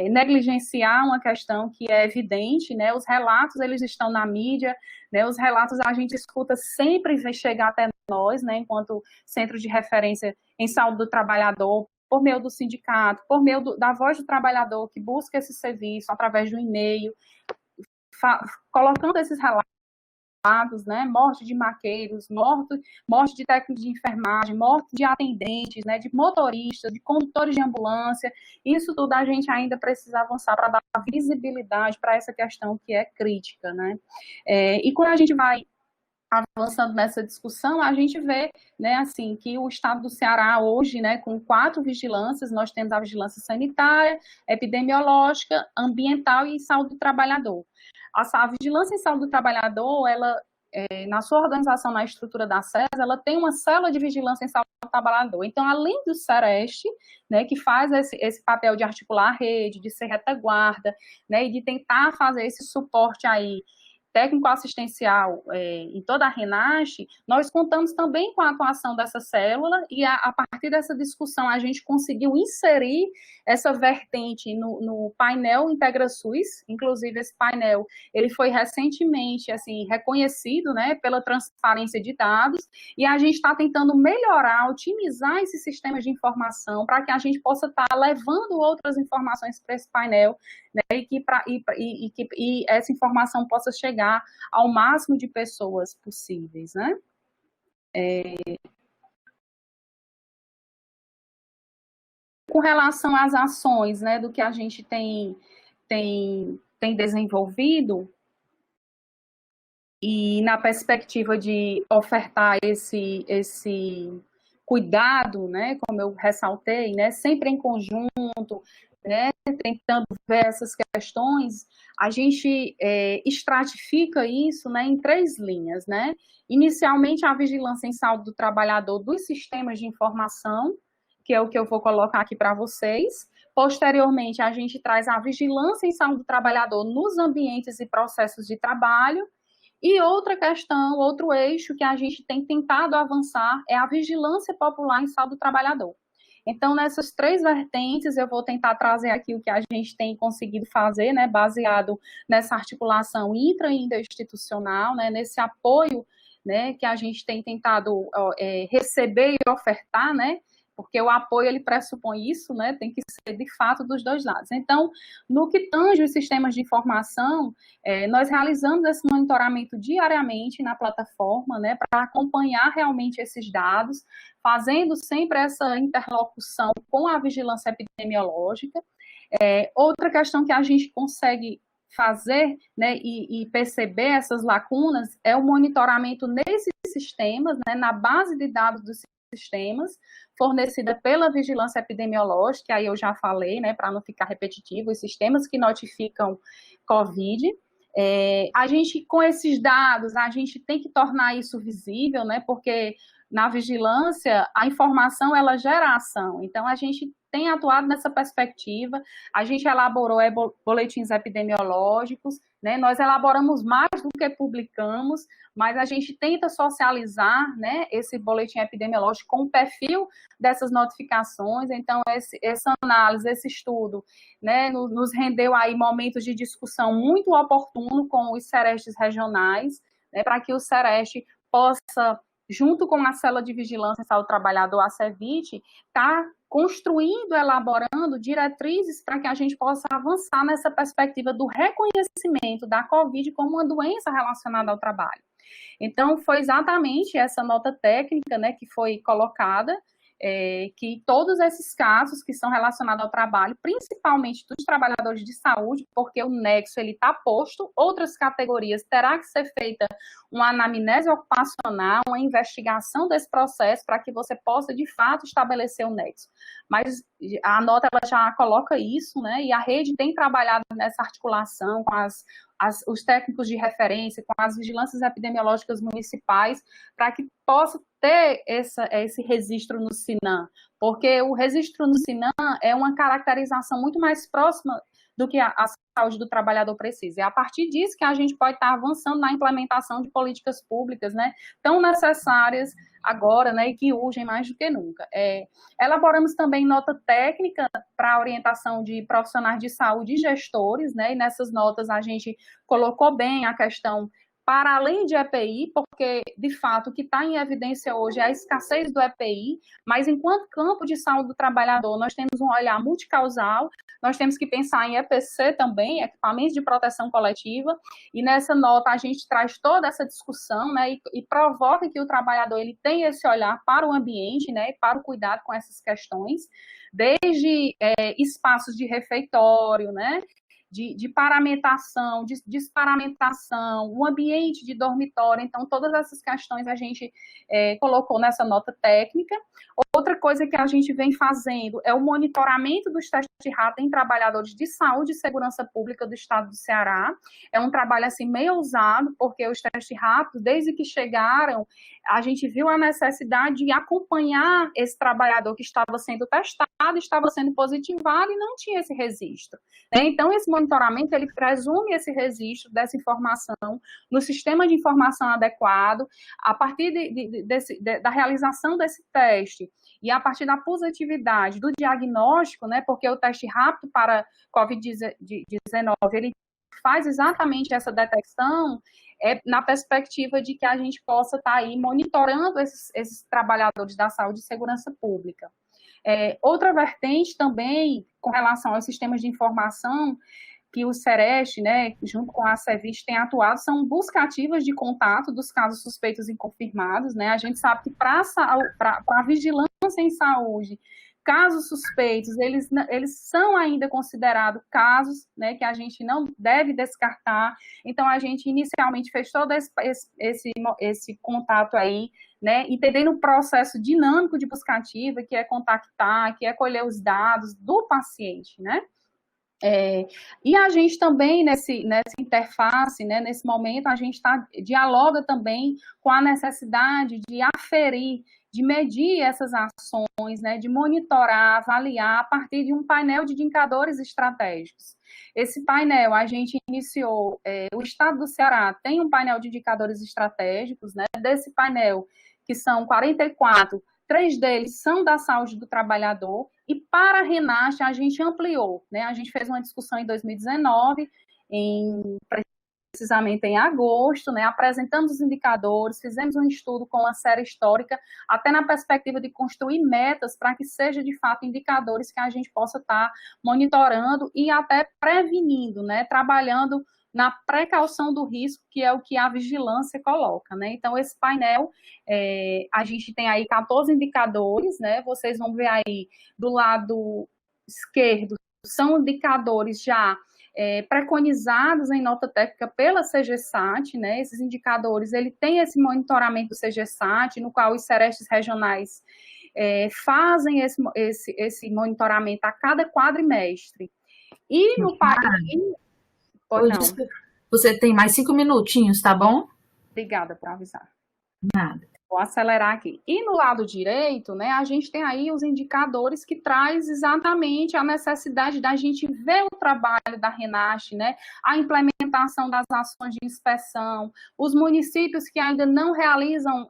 negligenciar uma questão que é evidente, né, os relatos, eles estão na mídia, né, os relatos a gente escuta sempre chegar até nós, né, enquanto centro de referência em saúde do trabalhador, por meio do sindicato, por meio da voz do trabalhador que busca esse serviço através do e-mail, colocando esses relatos, né, morte de maqueiros, morte de técnicos de enfermagem, morte de atendentes, né, de motoristas, de condutores de ambulância. Isso tudo a gente ainda precisa avançar para dar visibilidade para essa questão que é crítica, né? E quando a gente vai avançando nessa discussão, a gente vê, né, assim, que o estado do Ceará hoje, né, com 4 vigilâncias, nós temos a vigilância sanitária, epidemiológica, ambiental e saúde do trabalhador. A vigilância em saúde do trabalhador, ela, na sua organização, na estrutura da SES, ela tem uma célula de vigilância em saúde do trabalhador. Então, além do SEREST, né, que faz esse papel de articular a rede, de ser retaguarda, né, e de tentar fazer esse suporte aí, técnico-assistencial em toda a Renasce, nós contamos também com a atuação dessa célula e a partir dessa discussão a gente conseguiu inserir essa vertente no painel IntegraSUS, inclusive esse painel ele foi recentemente assim, reconhecido, né, pela transparência de dados, e a gente está tentando melhorar, otimizar esses sistemas de informação para que a gente possa estar levando outras informações para esse painel, né, e essa informação possa chegar ao máximo de pessoas possíveis, né? Com relação às ações, né, do que a gente tem desenvolvido, e na perspectiva de ofertar esse cuidado, né, como eu ressaltei, né, sempre em conjunto, né, tentando ver essas questões, a gente estratifica isso, né, em 3 linhas, né? Inicialmente, a vigilância em saúde do trabalhador dos sistemas de informação, que é o que eu vou colocar aqui para vocês. Posteriormente, a gente traz a vigilância em saúde do trabalhador nos ambientes e processos de trabalho. E outra questão, outro eixo que a gente tem tentado avançar é a vigilância popular em saúde do trabalhador. Então, nessas 3 vertentes, eu vou tentar trazer aqui o que a gente tem conseguido fazer, né, baseado nessa articulação intra e interinstitucional, né, nesse apoio, né, que a gente tem tentado receber e ofertar, né, porque o apoio, ele pressupõe isso, né, tem que ser, de fato, dos 2 lados. Então, no que tange os sistemas de informação, nós realizamos esse monitoramento diariamente na plataforma, né, para acompanhar realmente esses dados, fazendo sempre essa interlocução com a vigilância epidemiológica. Outra questão que a gente consegue fazer, né, e perceber essas lacunas é o monitoramento nesses sistemas, né, na base de dados dos sistemas, fornecida pela vigilância epidemiológica, aí eu já falei, né, para não ficar repetitivo, os sistemas que notificam COVID. A gente, com esses dados, a gente tem que tornar isso visível, né, porque na vigilância a informação ela gera ação, então a gente tem atuado nessa perspectiva, a gente elaborou boletins epidemiológicos, né, nós elaboramos mais do que publicamos, mas a gente tenta socializar, né, esse boletim epidemiológico com o perfil dessas notificações, então essa análise, esse estudo, né, nos rendeu aí momentos de discussão muito oportuno com os serestes regionais, né, para que o sereste possa, junto com a Célula de Vigilância em Saúde do Trabalhador, a CEVIT, estar construindo, elaborando diretrizes para que a gente possa avançar nessa perspectiva do reconhecimento da COVID como uma doença relacionada ao trabalho. Então, foi exatamente essa nota técnica, né, que foi colocada, que todos esses casos que são relacionados ao trabalho, principalmente dos trabalhadores de saúde, porque o nexo está posto, outras categorias terá que ser feita uma anamnese ocupacional, uma investigação desse processo para que você possa, de fato, estabelecer o nexo. Mas a nota ela já coloca isso, né, e a rede tem trabalhado nessa articulação com os técnicos de referência, com as vigilâncias epidemiológicas municipais, para que possa ter esse registro no SINAM, porque o registro no SINAM é uma caracterização muito mais próxima do que a saúde do trabalhador precisa. É a partir disso que a gente pode estar avançando na implementação de políticas públicas, né, tão necessárias agora, né, e que urgem mais do que nunca. Elaboramos também nota técnica para a orientação de profissionais de saúde e gestores, né, e nessas notas a gente colocou bem a questão para além de EPI, porque, de fato, o que está em evidência hoje é a escassez do EPI, mas enquanto campo de saúde do trabalhador, nós temos um olhar multicausal, nós temos que pensar em EPC também, equipamentos de proteção coletiva, e nessa nota a gente traz toda essa discussão, né, e provoca que o trabalhador ele tenha esse olhar para o ambiente, né, e para o cuidado com essas questões, desde espaços de refeitório, né, de paramentação, de desparamentação, o ambiente de dormitório. Então, todas essas questões a gente colocou nessa nota técnica. Outra coisa que a gente vem fazendo é o monitoramento dos testes rápidos em trabalhadores de saúde e segurança pública do estado do Ceará. É um trabalho assim meio ousado, porque os testes rápidos, desde que chegaram, a gente viu a necessidade de acompanhar esse trabalhador que estava sendo testado, estava sendo positivado e não tinha esse registro, né? Então, esse monitoramento, ele presume esse registro dessa informação no sistema de informação adequado, a partir da realização desse teste e a partir da positividade do diagnóstico, né, porque o teste rápido para COVID-19, ele faz exatamente essa detecção na perspectiva de que a gente possa estar aí monitorando esses trabalhadores da saúde e segurança pública. Outra vertente também, com relação aos sistemas de informação, que o SEREST, né, junto com a CEVIT, tem atuado, são buscativas de contato dos casos suspeitos e confirmados, né? A gente sabe que para a vigilância em saúde, casos suspeitos, eles são ainda considerados casos, né, que a gente não deve descartar. Então, a gente inicialmente fez todo esse contato aí, né, entendendo o processo dinâmico de buscativa, que é contactar, que é colher os dados do paciente, né? E a gente também, nessa interface, né, nesse momento, a gente dialoga também com a necessidade de aferir, de medir essas ações, né, de monitorar, avaliar a partir de um painel de indicadores estratégicos. Esse painel, a gente iniciou, o Estado do Ceará tem um painel de indicadores estratégicos, né, desse painel, que são 44, 3 deles são da saúde do trabalhador, e para a RENAST a gente ampliou, né? A gente fez uma discussão em 2019, precisamente em agosto, né? Apresentamos os indicadores, fizemos um estudo com uma série histórica, até na perspectiva de construir metas para que seja de fato indicadores que a gente possa estar monitorando e até prevenindo, né? Trabalhando na precaução do risco, que é o que a vigilância coloca, né? Então, esse painel, a gente tem aí 14 indicadores, né? Vocês vão ver aí do lado esquerdo, são indicadores já preconizados em nota técnica pela CGSAT, né? Esses indicadores, ele tem esse monitoramento do CGSAT, no qual os serestes regionais fazem esse monitoramento a cada quadrimestre. E no país... Você tem mais 5 minutinhos, tá bom? Obrigada por avisar. Nada. Vou acelerar aqui. E no lado direito, né, a gente tem aí os indicadores que traz exatamente a necessidade da gente ver o trabalho da RENAST, né, a implementação das ações de inspeção, os municípios que ainda não realizam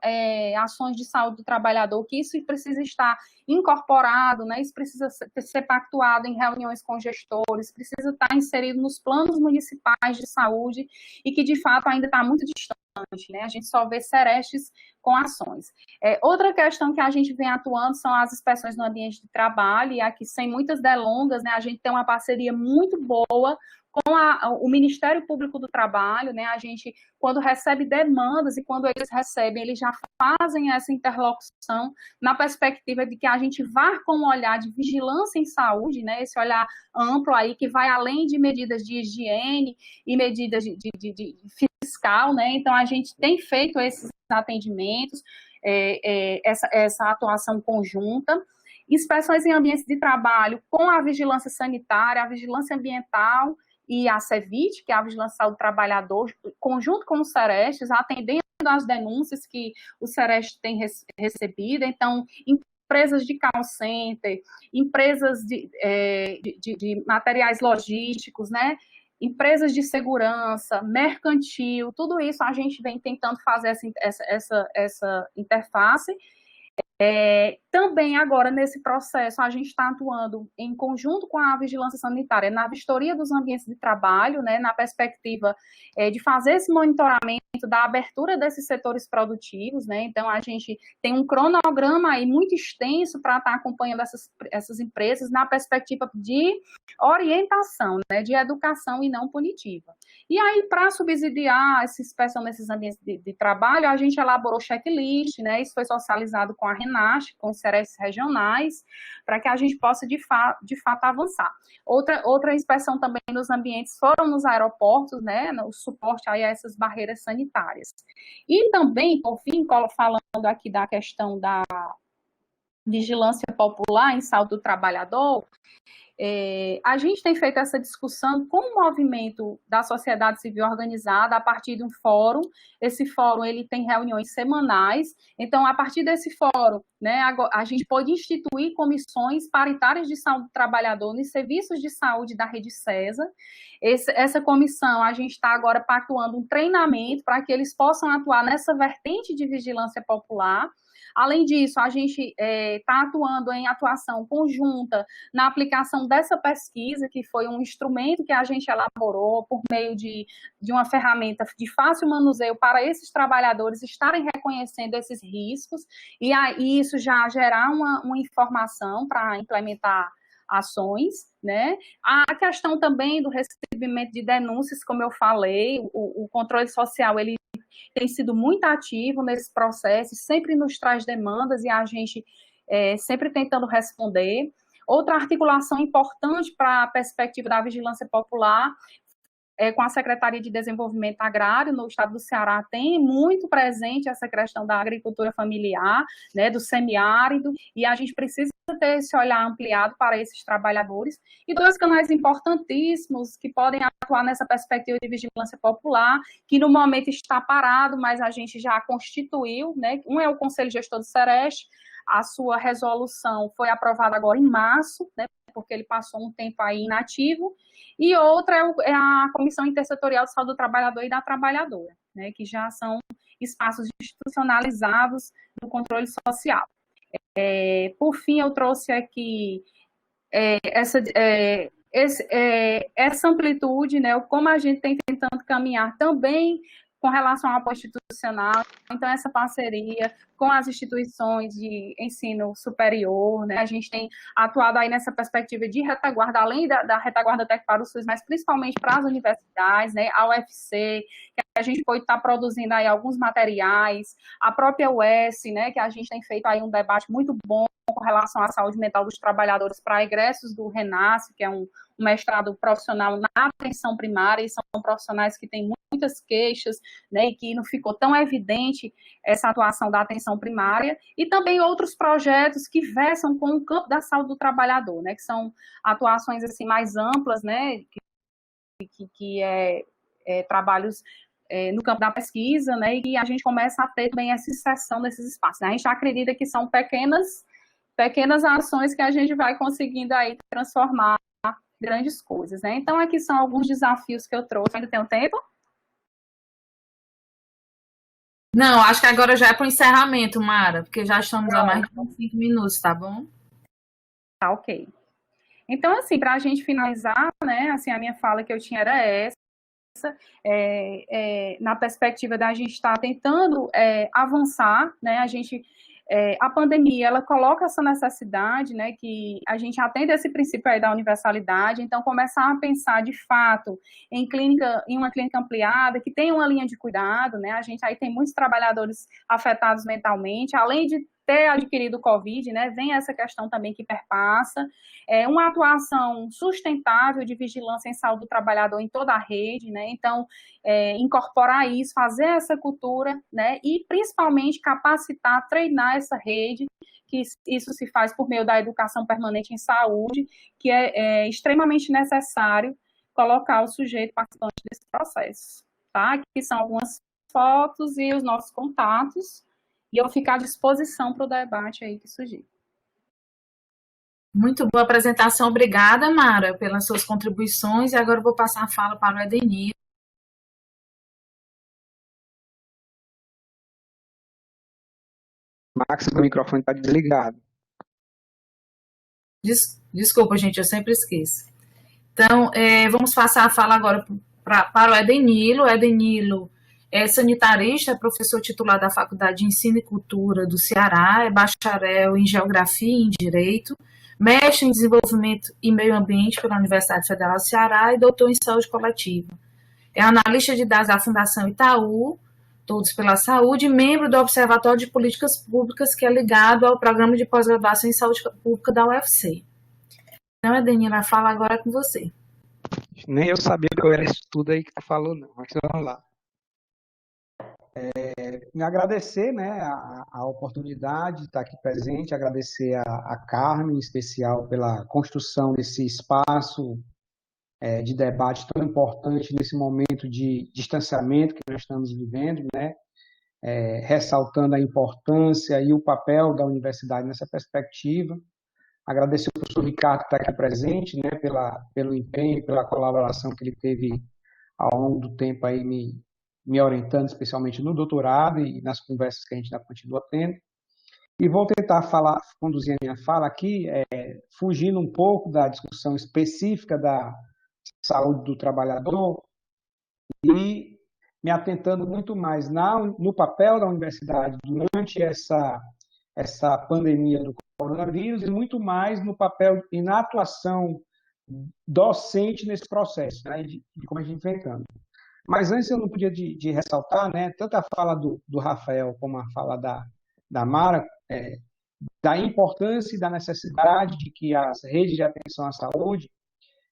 ações de saúde do trabalhador, que isso precisa estar incorporado, né, isso precisa ser pactuado em reuniões com gestores, precisa estar inserido nos planos municipais de saúde e que, de fato, ainda está muito distante. Né? A gente só vê serestes com ações. Outra questão que a gente vem atuando são as inspeções no ambiente de trabalho, e aqui, sem muitas delongas, né, a gente tem uma parceria muito boa com o Ministério Público do Trabalho, né? A gente, quando recebe demandas e quando eles recebem, eles já fazem essa interlocução na perspectiva de que a gente vá com um olhar de vigilância em saúde, né? Esse olhar amplo aí que vai além de medidas de higiene e medidas de fiscal, né? Então, a gente tem feito esses atendimentos, essa atuação conjunta, inspeções em ambientes de trabalho com a vigilância sanitária, a vigilância ambiental e a CEVIT, que é a Vigilância Saúde do Trabalhador, conjunto com os serestes, atendendo às denúncias que o sereste tem recebido. Então, empresas de call center, empresas de materiais logísticos, né? Empresas de segurança, mercantil, tudo isso a gente vem tentando fazer essa interface. Também agora, nesse processo, a gente está atuando em conjunto com a vigilância sanitária na vistoria dos ambientes de trabalho, né, na perspectiva de fazer esse monitoramento da abertura desses setores produtivos, né? Então, a gente tem um cronograma aí muito extenso para estar acompanhando essas empresas na perspectiva de orientação, né, de educação e não punitiva. E aí, para subsidiar essa inspeção nesses ambientes de trabalho, a gente elaborou checklist, né? Isso foi socializado com a RENAST, com os serestes regionais, para que a gente possa, de fato, avançar. Outra inspeção também nos ambientes foram nos aeroportos, né? O suporte aí a essas barreiras sanitárias. E também, por fim, falando aqui da questão da vigilância popular em saúde do trabalhador, a gente tem feito essa discussão com o movimento da sociedade civil organizada a partir de um fórum. Esse fórum ele tem reuniões semanais. Então, a partir desse fórum, né, a gente pode instituir comissões paritárias de saúde do trabalhador nos serviços de saúde da Rede CESA. Essa comissão, a gente está agora pactuando um treinamento para que eles possam atuar nessa vertente de vigilância popular. Além disso, a gente está atuando em atuação conjunta na aplicação dessa pesquisa, que foi um instrumento que a gente elaborou por meio de uma ferramenta de fácil manuseio para esses trabalhadores estarem reconhecendo esses riscos, e aí isso já gerar uma informação para implementar ações, né? A questão também do recebimento de denúncias, como eu falei, o controle social, ele tem sido muito ativo nesse processo, sempre nos traz demandas e a gente sempre tentando responder. Outra articulação importante para a perspectiva da vigilância popular com a Secretaria de Desenvolvimento Agrário no estado do Ceará, tem muito presente essa questão da agricultura familiar, né, do semiárido, e a gente precisa ter esse olhar ampliado para esses trabalhadores. E dois canais importantíssimos que podem atuar nessa perspectiva de vigilância popular, que no momento está parado, mas a gente já constituiu, né? Um é o Conselho Gestor do Sereste, a sua resolução foi aprovada agora em março, né, porque ele passou um tempo aí inativo, e outra é a Comissão Intersetorial de Saúde do Trabalhador e da Trabalhadora, né, que já são espaços institucionalizados do controle social. Por fim, eu trouxe aqui essa amplitude, né, como a gente tem tentando caminhar também com relação ao apoio institucional, então essa parceria com as instituições de ensino superior, né, a gente tem atuado aí nessa perspectiva de retaguarda, além da retaguarda técnica para o SUS, mas principalmente para as universidades, né, a UFC, que a gente pode estar produzindo aí alguns materiais, a própria UES, né, que a gente tem feito aí um debate muito bom com relação à saúde mental dos trabalhadores para egressos do RENASCE, que é um mestrado profissional na atenção primária, e são profissionais que têm muitas queixas, né, e que não ficou tão evidente essa atuação da atenção primária, e também outros projetos que versam com o campo da saúde do trabalhador, né, que são atuações assim mais amplas, né, trabalhos no campo da pesquisa, né, e a gente começa a ter também essa inserção nesses espaços, né? A gente acredita que são pequenas ações que a gente vai conseguindo aí transformar grandes coisas, né? Então, aqui são alguns desafios que eu trouxe. Ainda tem tempo? Não, acho que agora já é para o encerramento, Mara, porque já estamos a mais de 5 minutos, tá bom? Tá, ok. Então, assim, para a gente finalizar, né, assim, a minha fala que eu tinha era essa, na perspectiva da gente estar tentando avançar, né, a pandemia, ela coloca essa necessidade, né, que a gente atenda esse princípio aí da universalidade, então começar a pensar, de fato, em uma clínica ampliada, que tem uma linha de cuidado, né, a gente aí tem muitos trabalhadores afetados mentalmente, além de ter adquirido o Covid, né, vem essa questão também que perpassa, uma atuação sustentável de vigilância em saúde do trabalhador em toda a rede, né, então, incorporar isso, fazer essa cultura, né, e principalmente capacitar, treinar essa rede, que isso se faz por meio da educação permanente em saúde, que é extremamente necessário colocar o sujeito participante desse processo, tá? Aqui são algumas fotos e os nossos contatos, e eu fico à disposição para o debate aí que surgir. Muito boa apresentação, obrigada, Mara, pelas suas contribuições, e agora eu vou passar a fala para o Edenir. Max, o microfone está desligado. Desculpa, gente, eu sempre esqueço. Então, vamos passar a fala agora para o Edenilo. O Edenilo é sanitarista, é professor titular da Faculdade de Ensino e Cultura do Ceará, é bacharel em Geografia e em Direito, mestre em Desenvolvimento e Meio Ambiente pela Universidade Federal do Ceará e doutor em Saúde Coletiva. É analista de dados da Fundação Itaú, Todos pela Saúde, membro do Observatório de Políticas Públicas, que é ligado ao Programa de Pós-Graduação em Saúde Pública da UFC. Então, Edenilo, a fala agora é com você. Nem eu sabia que eu era isso tudo aí que tu falou, não. Mas vamos lá. Me agradecer, né, a oportunidade de estar aqui presente, agradecer a Carmen, em especial, pela construção desse espaço de debate tão importante nesse momento de distanciamento que nós estamos vivendo, né, ressaltando a importância e o papel da universidade nessa perspectiva. Agradecer ao professor Ricardo que está aqui presente, né, pelo empenho, pela colaboração que ele teve ao longo do tempo aí me orientando, especialmente no doutorado e nas conversas que a gente ainda continua tendo. E vou tentar conduzir a minha fala aqui, fugindo um pouco da discussão específica da saúde do trabalhador e me atentando muito mais no papel da universidade durante essa pandemia do coronavírus e muito mais no papel e na atuação docente nesse processo, né, de como a gente vem enfrentando. Mas antes eu não podia de ressaltar, né, tanto a fala do Rafael como a fala da Mara, da importância e da necessidade de que as redes de atenção à saúde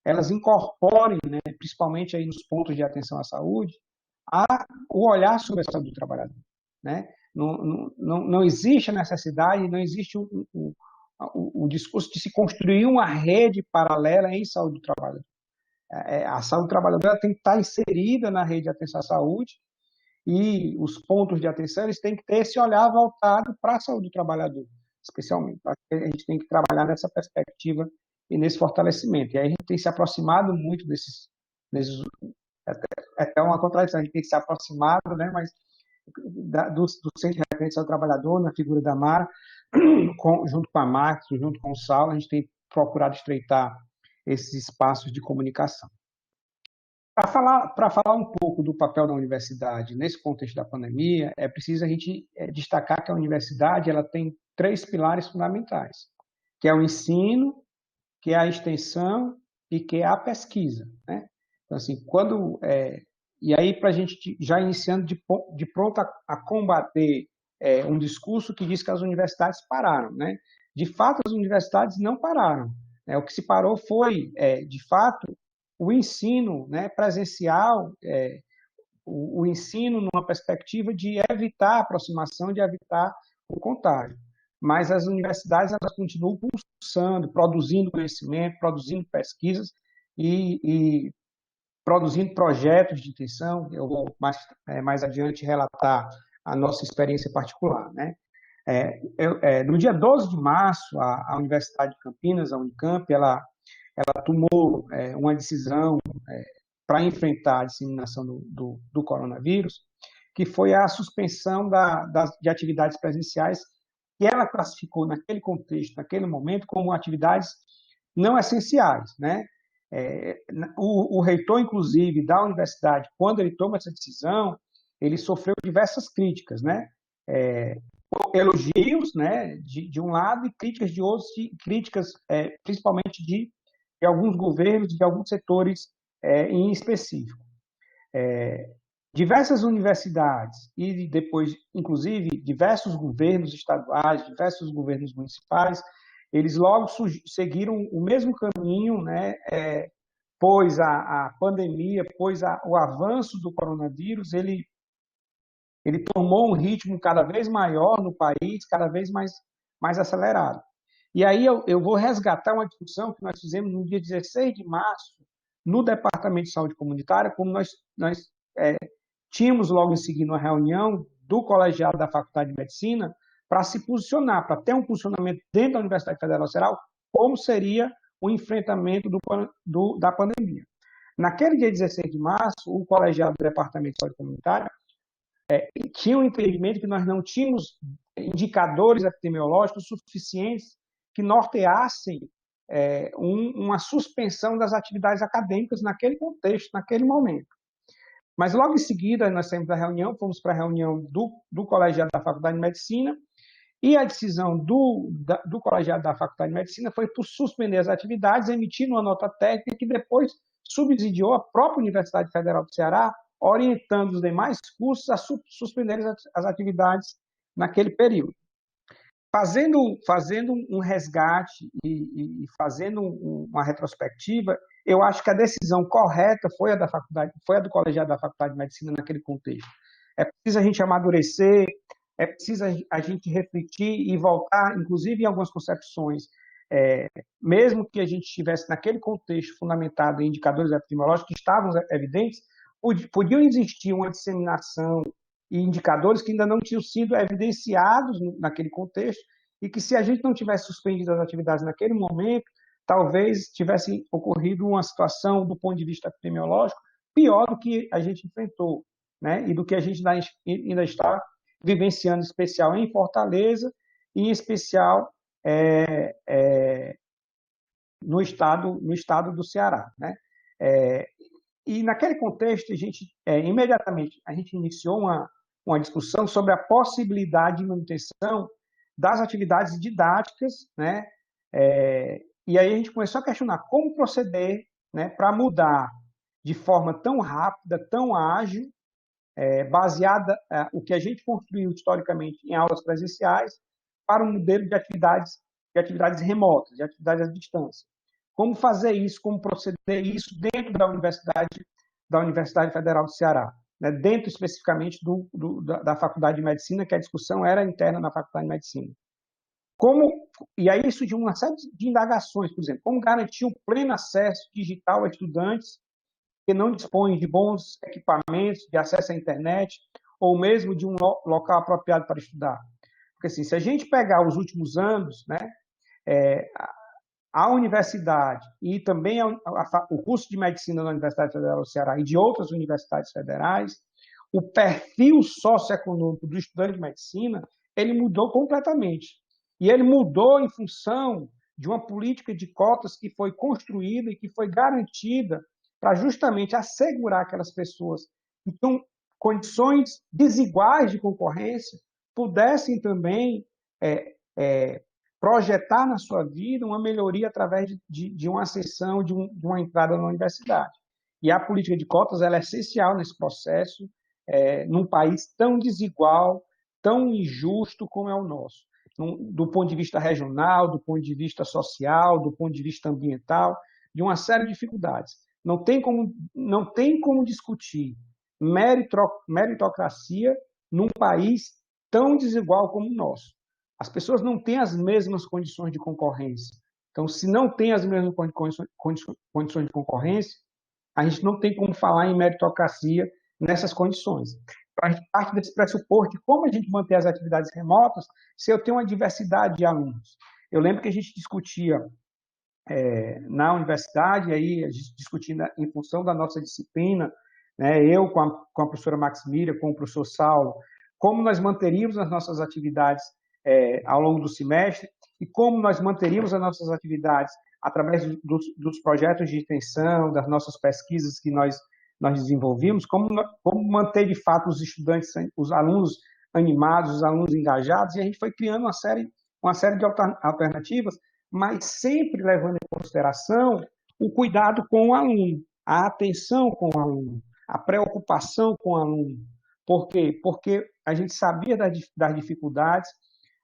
elas incorporem, né, principalmente aí nos pontos de atenção à saúde, o olhar sobre a saúde do trabalhador, né? Não existe a necessidade, não existe o discurso de se construir uma rede paralela em saúde do trabalhador. A saúde do trabalhador tem que estar inserida na rede de atenção à saúde e os pontos de atenção eles têm que ter esse olhar voltado para a saúde do trabalhador, especialmente. A gente tem que trabalhar nessa perspectiva e nesse fortalecimento. E aí a gente tem se aproximado muito desses até uma contradição, a gente tem se aproximado, né, mas do Centro de Referência ao Trabalhador, na figura da Mara, junto com a Max, junto com o Saulo, a gente tem procurado estreitar esses espaços de comunicação. Para falar um pouco do papel da universidade nesse contexto da pandemia, é preciso a gente destacar que a universidade ela tem 3 pilares fundamentais, que é o ensino, que é a extensão e que é a pesquisa, né? Então, assim, quando E aí, para a gente já iniciando de pronto a combater um discurso que diz que as universidades pararam, né? De fato, as universidades não pararam. Né? O que se parou foi, de fato, o ensino, né, presencial, o ensino numa perspectiva de evitar a aproximação, de evitar o contágio. Mas as universidades elas continuam pulsando, produzindo conhecimento, produzindo pesquisas e produzindo projetos de extensão. Eu vou mais adiante relatar a nossa experiência particular, né? No dia 12 de março, a Universidade de Campinas, a Unicamp, ela tomou uma decisão para enfrentar a disseminação do coronavírus, que foi a suspensão de atividades presenciais, que ela classificou naquele contexto, naquele momento, como atividades não essenciais, né? O reitor, inclusive, da universidade, quando ele toma essa decisão, ele sofreu diversas críticas, né? Elogios, né, de um lado, e críticas de outros, críticas principalmente de alguns governos, de alguns setores em específico. Diversas universidades e depois, inclusive, diversos governos estaduais, diversos governos municipais, eles logo seguiram o mesmo caminho, né, pois a pandemia, pois o avanço do coronavírus, ele tomou um ritmo cada vez maior no país, cada vez mais acelerado. E aí eu vou resgatar uma discussão que nós fizemos no dia 16 de março, no Departamento de Saúde Comunitária, como nós tínhamos logo em seguida uma reunião do colegiado da Faculdade de Medicina para se posicionar, para ter um posicionamento dentro da Universidade Federal do Ceará, como seria o enfrentamento da pandemia. Naquele dia 16 de março, o colegiado do Departamento de Saúde Comunitária tinha um entendimento que nós não tínhamos indicadores epidemiológicos suficientes que norteassem uma suspensão das atividades acadêmicas naquele contexto, naquele momento. Mas logo em seguida, nós saímos da reunião, fomos para a reunião do colegiado da Faculdade de Medicina, e a decisão do colegiado da Faculdade de Medicina foi por suspender as atividades, emitindo uma nota técnica que depois subsidiou a própria Universidade Federal do Ceará, orientando os demais cursos a suspenderem as atividades naquele período. Fazendo um resgate e fazendo uma retrospectiva, eu acho que a decisão correta foi a do colegiado da Faculdade de Medicina naquele contexto. É preciso a gente amadurecer, é preciso a gente refletir e voltar, inclusive em algumas concepções, mesmo que a gente estivesse naquele contexto fundamentado em indicadores epidemiológicos que estavam evidentes, podiam existir uma disseminação e indicadores que ainda não tinham sido evidenciados naquele contexto e que, se a gente não tivesse suspendido as atividades naquele momento, talvez tivesse ocorrido uma situação, do ponto de vista epidemiológico, pior do que a gente enfrentou, né? E do que a gente ainda está vivenciando, em especial em Fortaleza e em especial no estado do Ceará, né? E naquele contexto, imediatamente a gente iniciou uma discussão sobre a possibilidade de manutenção das atividades didáticas, né? E aí a gente começou a questionar como proceder, né, para mudar de forma tão rápida, tão ágil, baseada o que a gente construiu historicamente em aulas presenciais, para um modelo de atividades remotas, de atividades à distância. Como fazer isso, como proceder isso dentro da Universidade Federal do Ceará, né? Dentro especificamente da Faculdade de Medicina, que a discussão era interna na Faculdade de Medicina. E aí surgiu uma série de indagações, por exemplo, como garantir o pleno acesso digital a estudantes que não dispõem de bons equipamentos, de acesso à internet, ou mesmo de um local apropriado para estudar. Porque, assim, se a gente pegar os últimos anos, né, a universidade e também o curso de medicina da Universidade Federal do Ceará e de outras universidades federais, o perfil socioeconômico do estudante de medicina, ele mudou completamente. E ele mudou em função de uma política de cotas que foi construída e que foi garantida para justamente assegurar aquelas pessoas que tinham condições desiguais de concorrência pudessem também projetar na sua vida uma melhoria através de uma ascensão, de uma entrada na universidade. E a política de cotas ela é essencial nesse processo, num país tão desigual, tão injusto como é o nosso, do ponto de vista regional, do ponto de vista social, do ponto de vista ambiental, de uma série de dificuldades. Não tem como discutir meritocracia num país tão desigual como o nosso. As pessoas não têm as mesmas condições de concorrência. Então, se não tem as mesmas condições de concorrência, a gente não tem como falar em meritocracia nessas condições. A gente parte desse pressuposto de como a gente manter as atividades remotas se eu tenho uma diversidade de alunos. Eu lembro que a gente discutia na universidade, aí a gente discutindo em função da nossa disciplina, né, eu com a professora Maximília, com o professor Saulo, como nós manteríamos as nossas atividades ao longo do semestre e como nós manteríamos as nossas atividades através dos projetos de extensão, das nossas pesquisas que nós desenvolvimos, como manter de fato os estudantes, os alunos animados, os alunos engajados, e a gente foi criando uma série de alternativas, mas sempre levando em consideração o cuidado com o aluno, a atenção com o aluno, a preocupação com o aluno. Por quê? Porque a gente sabia das dificuldades,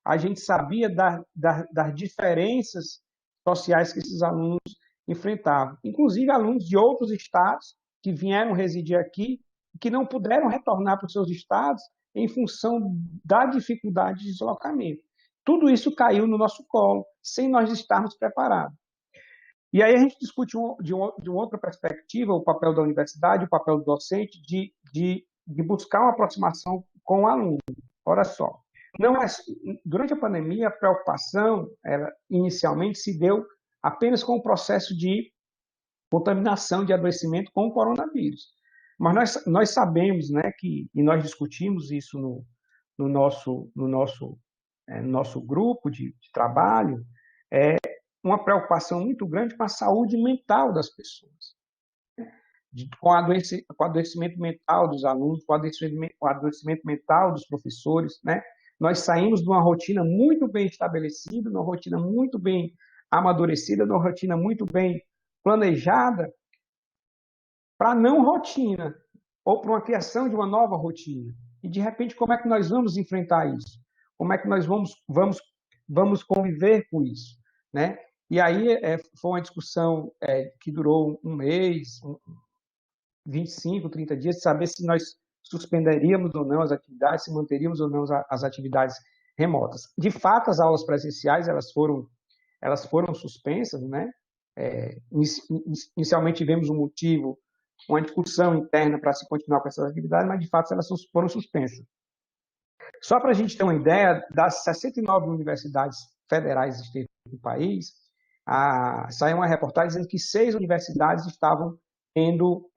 a gente sabia das diferenças sociais que esses alunos enfrentavam. Inclusive alunos de outros estados que vieram residir aqui e que não puderam retornar para os seus estados em função da dificuldade de deslocamento. Tudo isso caiu no nosso colo, sem nós estarmos preparados. E aí a gente discute de uma outra perspectiva o papel da universidade, o papel do docente, de buscar uma aproximação com o aluno. Olha só, durante a pandemia, a preocupação inicialmente se deu apenas com o processo de contaminação, de adoecimento com o coronavírus. Mas nós sabemos, né, e nós discutimos isso no nosso grupo de trabalho, uma preocupação muito grande com a saúde mental das pessoas, com o adoecimento mental dos alunos, com o adoecimento mental dos professores, né? Nós saímos de uma rotina muito bem estabelecida, de uma rotina muito bem amadurecida, de uma rotina muito bem planejada, para não rotina, ou para uma criação de uma nova rotina. E, de repente, como é que nós vamos enfrentar isso? Como é que nós vamos conviver com isso? Né? E aí foi uma discussão que durou um mês, 25, 30 dias, de saber se nós suspenderíamos ou não as atividades, se manteríamos ou não as atividades remotas. De fato, as aulas presenciais elas foram suspensas, né? Inicialmente tivemos um motivo, uma discussão interna para se continuar com essas atividades, mas de fato elas foram suspensas. Só para a gente ter uma ideia, das 69 universidades federais existentes no país, saiu uma reportagem dizendo que 6 universidades estavam tendo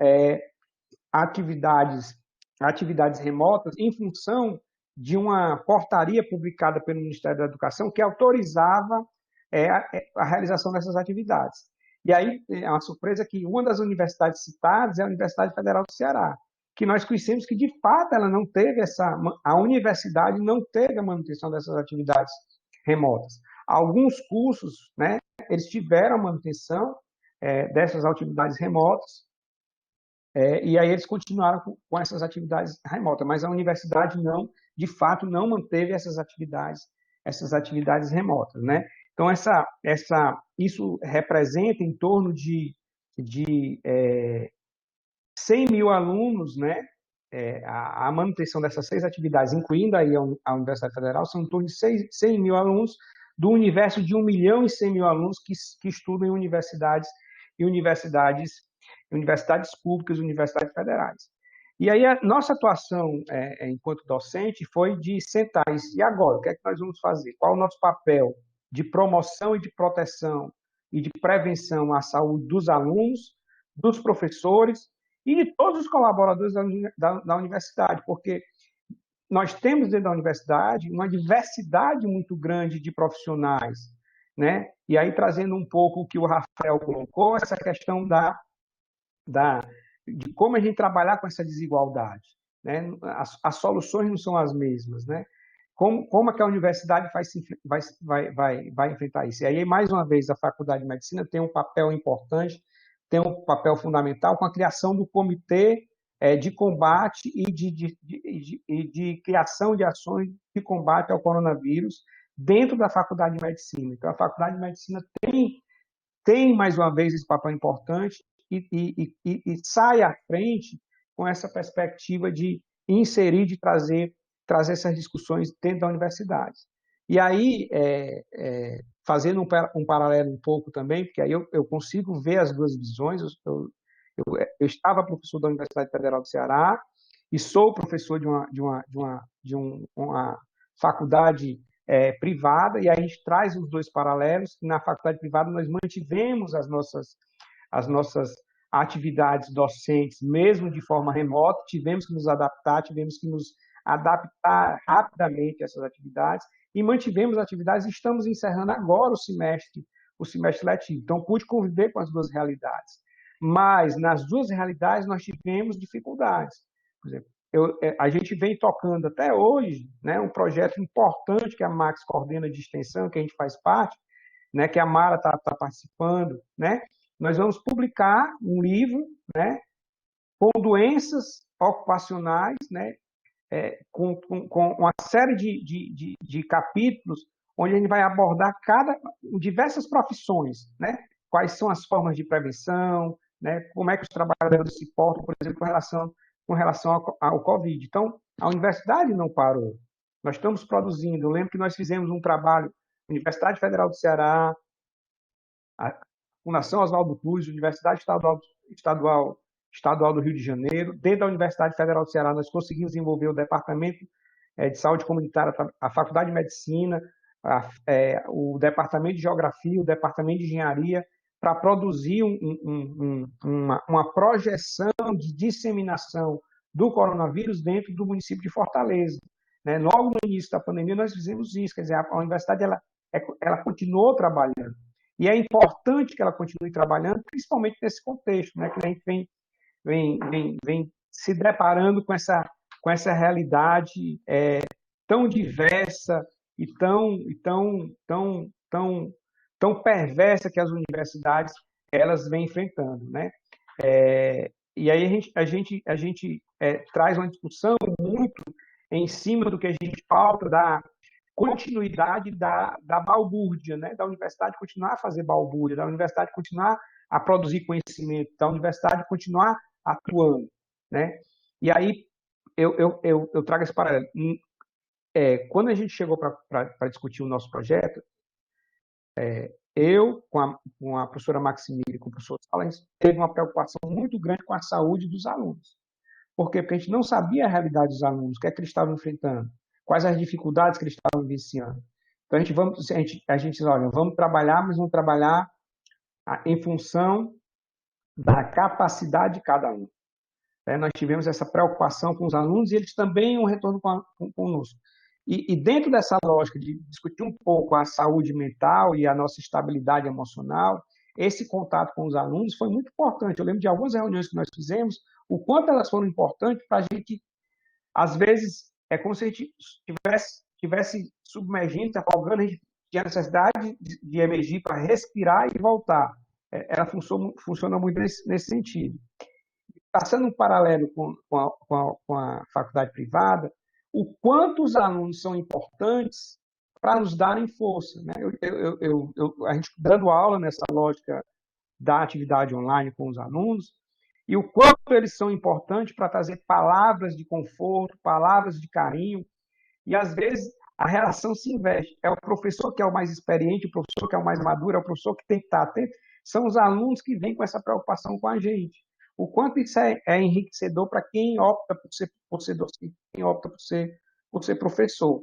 atividades remotas em função de uma portaria publicada pelo Ministério da Educação que autorizava a realização dessas atividades. E aí, é uma surpresa que uma das universidades citadas é a Universidade Federal do Ceará, que nós conhecemos que, de fato, a universidade não teve a manutenção dessas atividades remotas. Alguns cursos, né, eles tiveram a manutenção dessas atividades remotas, e aí eles continuaram com essas atividades remotas, mas a universidade de fato, não manteve essas atividades remotas, né? Então, isso representa em torno de 100 mil alunos, né? A manutenção dessas 6 atividades, incluindo aí a Universidade Federal, são em torno de 100 mil alunos do universo de 1 milhão e 100 mil alunos que estudam em universidades públicas, universidades federais. E aí a nossa atuação enquanto docente foi de sentar e agora, o que é que nós vamos fazer? Qual é o nosso papel de promoção e de proteção e de prevenção à saúde dos alunos, dos professores e de todos os colaboradores da universidade, porque nós temos dentro da universidade uma diversidade muito grande de profissionais, né? E aí trazendo um pouco o que o Rafael colocou, essa questão de como a gente trabalhar com essa desigualdade, né? As soluções não são as mesmas, né? Como é que a universidade vai enfrentar isso? E aí, mais uma vez, a Faculdade de Medicina tem um papel importante tem um papel fundamental com a criação do Comitê de Combate e de criação de ações de combate ao coronavírus dentro da Faculdade de Medicina. Então, a Faculdade de Medicina tem mais uma vez, esse papel importante e sai à frente com essa perspectiva de inserir, de trazer essas discussões dentro da universidade. E aí, fazendo um paralelo um pouco também, porque aí eu consigo ver as duas visões. Eu estava professor da Universidade Federal do Ceará e sou professor de uma faculdade privada, e aí a gente traz os dois paralelos. Na faculdade privada nós mantivemos as nossas atividades docentes, mesmo de forma remota, tivemos que nos adaptar rapidamente a essas atividades, e mantivemos atividades, e estamos encerrando agora o semestre letivo. Então, pude conviver com as duas realidades. Mas, nas duas realidades, nós tivemos dificuldades. Por exemplo, a gente vem tocando até hoje, né, um projeto importante que a Max coordena de extensão, que a gente faz parte, né, que a Mara está participando, né? Nós vamos publicar um livro, né, com doenças ocupacionais, né, com uma série de capítulos onde a gente vai abordar diversas profissões, né? Quais são as formas de prevenção, né? Como é que os trabalhadores se portam, por exemplo, com relação ao Covid. Então, a universidade não parou. Nós estamos produzindo. Eu lembro que nós fizemos um trabalho, Universidade Federal do Ceará, a Fundação Oswaldo Cruz, Universidade Estadual do Rio de Janeiro. Dentro da Universidade Federal do Ceará, nós conseguimos desenvolver o Departamento de Saúde Comunitária, a Faculdade de Medicina, o Departamento de Geografia, o Departamento de Engenharia, para produzir uma projeção de disseminação do coronavírus dentro do município de Fortaleza. Né? Logo no início da pandemia, nós fizemos isso, quer dizer, a universidade ela continuou trabalhando. E é importante que ela continue trabalhando, principalmente nesse contexto, né, que a gente vem se deparando com essa realidade tão diversa e tão perversa que as universidades elas vêm enfrentando, né? E aí a gente traz uma discussão muito em cima do que a gente pauta da continuidade da balbúrdia, né? Da universidade continuar a fazer balbúrdia, da universidade continuar a produzir conhecimento, da universidade continuar atuando, né? E aí eu trago esse paralelo. Quando a gente chegou para discutir o nosso projeto, eu, com a professora Maximília e com o professor Sala, a gente teve uma preocupação muito grande com a saúde dos alunos. Por quê? Porque a gente não sabia a realidade dos alunos, o que é que eles estavam enfrentando, quais as dificuldades que eles estavam vivenciando. Então, a gente diz, olha, vamos trabalhar, mas vamos trabalhar em função da capacidade de cada um. Nós tivemos essa preocupação com os alunos e eles também um retorno conosco. E dentro dessa lógica de discutir um pouco a saúde mental e a nossa estabilidade emocional, esse contato com os alunos foi muito importante. Eu lembro de algumas reuniões que nós fizemos, o quanto elas foram importantes para a gente, às vezes, é como se a gente estivesse submergindo, se afogando, a gente tinha necessidade de emergir para respirar e voltar. Ela funciona muito nesse sentido. Passando um paralelo com a faculdade privada, o quanto os alunos são importantes para nos darem força, né? A gente dando aula nessa lógica da atividade online com os alunos, e o quanto eles são importantes para trazer palavras de conforto, palavras de carinho, e às vezes a relação se inverte. É o professor que é o mais experiente, o professor que é o mais maduro, é o professor que tem que estar atento, são os alunos que vêm com essa preocupação com a gente. O quanto isso é enriquecedor para quem opta por ser docente, quem opta por ser professor.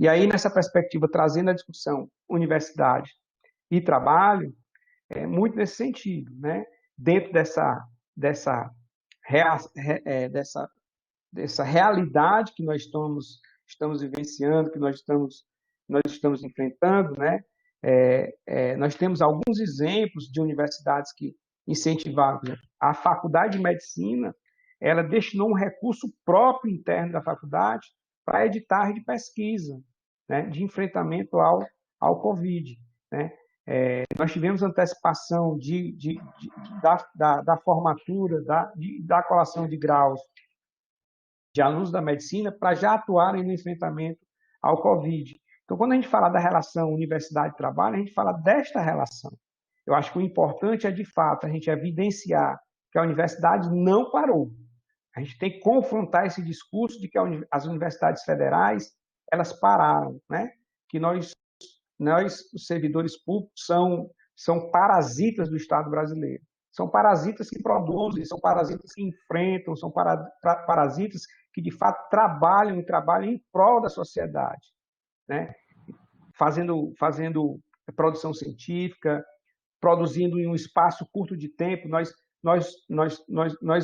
E aí, nessa perspectiva, trazendo a discussão universidade e trabalho, muito nesse sentido, né? Dentro dessa realidade que nós estamos vivenciando, que nós estamos enfrentando, né? Nós temos alguns exemplos de universidades que incentivaram. Por exemplo, a Faculdade de Medicina, ela destinou um recurso próprio interno da faculdade para editar de pesquisa, né, de enfrentamento ao Covid, né? Nós tivemos antecipação da formatura, da colação de graus de alunos da medicina para já atuarem no enfrentamento ao Covid. Então, quando a gente fala da relação universidade-trabalho, a gente fala desta relação. Eu acho que o importante é, de fato, a gente evidenciar que a universidade não parou. A gente tem que confrontar esse discurso de que as universidades federais, elas pararam, né? Que nós os servidores públicos, são parasitas do Estado brasileiro. São parasitas que produzem, são parasitas que enfrentam, são parasitas que, de fato, trabalham em prol da sociedade, né? Fazendo produção científica, produzindo em um espaço curto de tempo. Nós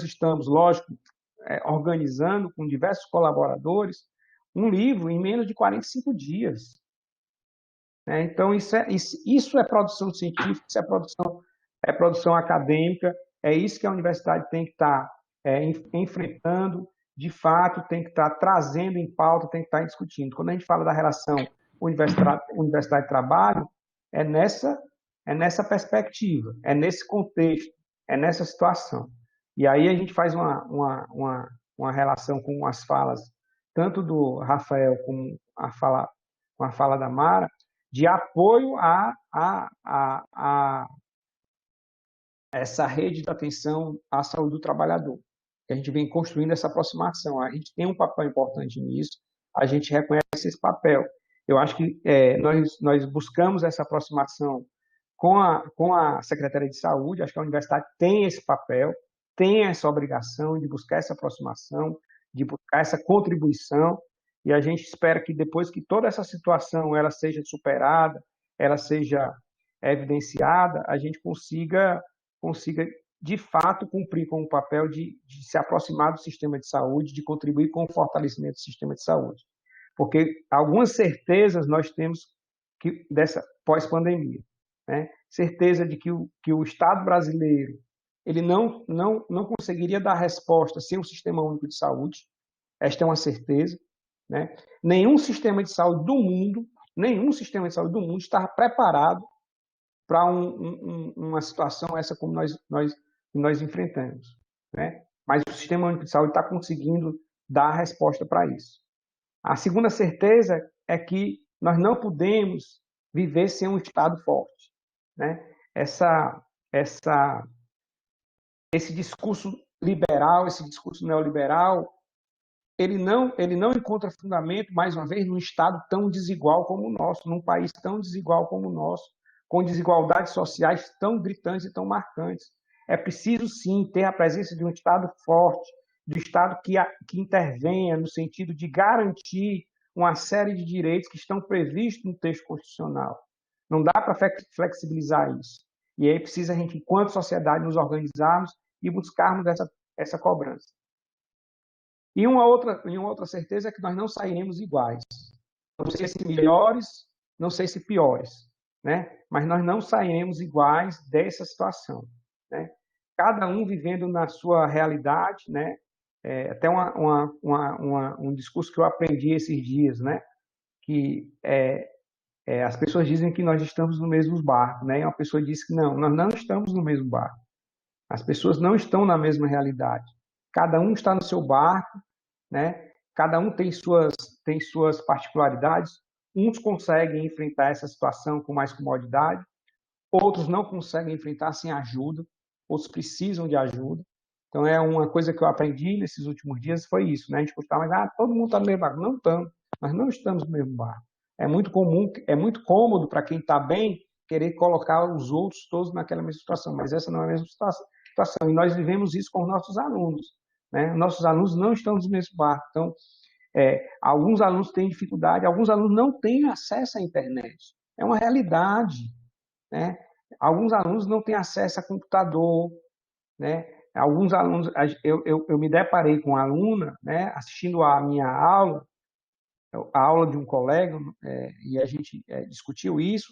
estamos, lógico, organizando com diversos colaboradores um livro em menos de 45 dias. Então, isso é produção científica, isso é produção acadêmica, é isso que a universidade tem que estar enfrentando, de fato, tem que estar trazendo em pauta, tem que estar discutindo. Quando a gente fala da relação universidade-trabalho, é nessa perspectiva, é nesse contexto, é nessa situação. E aí a gente faz uma relação com as falas, tanto do Rafael como com a fala da Mara, de apoio a essa rede de atenção à saúde do trabalhador. A gente vem construindo essa aproximação. A gente tem um papel importante nisso, a gente reconhece esse papel. Eu acho que nós buscamos essa aproximação com a Secretaria de Saúde. Acho que a universidade tem esse papel, tem essa obrigação de buscar essa aproximação, de buscar essa contribuição, e a gente espera que depois que toda essa situação ela seja superada, ela seja evidenciada, a gente consiga de fato cumprir com o papel de se aproximar do sistema de saúde, de contribuir com o fortalecimento do sistema de saúde. Porque algumas certezas nós temos dessa pós-pandemia, né? Certeza de que o Estado brasileiro ele não conseguiria dar resposta sem um sistema único de saúde. Esta é uma certeza, né? Nenhum sistema de saúde do mundo está preparado para uma situação essa como nós enfrentamos, né? Mas o Sistema Único de Saúde está conseguindo dar a resposta para isso. A segunda certeza é que nós não podemos viver sem um Estado forte, né? Esse discurso liberal, esse discurso neoliberal, ele não encontra fundamento, mais uma vez, num Estado tão desigual como o nosso, num país tão desigual como o nosso, com desigualdades sociais tão gritantes e tão marcantes. É preciso, sim, ter a presença de um Estado forte, de um Estado que intervenha no sentido de garantir uma série de direitos que estão previstos no texto constitucional. Não dá para flexibilizar isso. E aí precisa a gente, enquanto sociedade, nos organizarmos e buscarmos essa cobrança. E uma outra certeza é que nós não sairemos iguais. Não sei se melhores, não sei se piores, né? Mas nós não sairemos iguais dessa situação, né? Cada um vivendo na sua realidade, né? Até um discurso que eu aprendi esses dias, né? Que as pessoas dizem que nós estamos no mesmo barco, né? E uma pessoa disse que não, nós não estamos no mesmo barco. As pessoas não estão na mesma realidade. Cada um está no seu barco, né? Cada um tem suas particularidades. Uns conseguem enfrentar essa situação com mais comodidade, outros não conseguem enfrentar sem ajuda, outros precisam de ajuda. Então, é uma coisa que eu aprendi nesses últimos dias, foi isso, né? A gente escutava, mas todo mundo está no mesmo barco. Não estamos, nós não estamos no mesmo barco. É muito comum, é muito cômodo para quem está bem querer colocar os outros todos naquela mesma situação, mas essa não é a mesma situação. E nós vivemos isso com os nossos alunos, né? Nossos alunos não estão no mesmo barco. Então, alguns alunos têm dificuldade, alguns alunos não têm acesso à internet. É uma realidade, né? Alguns alunos não têm acesso a computador, né? Alguns alunos, eu me deparei com uma aluna, né, assistindo a minha aula, a aula de um colega, e a gente discutiu isso,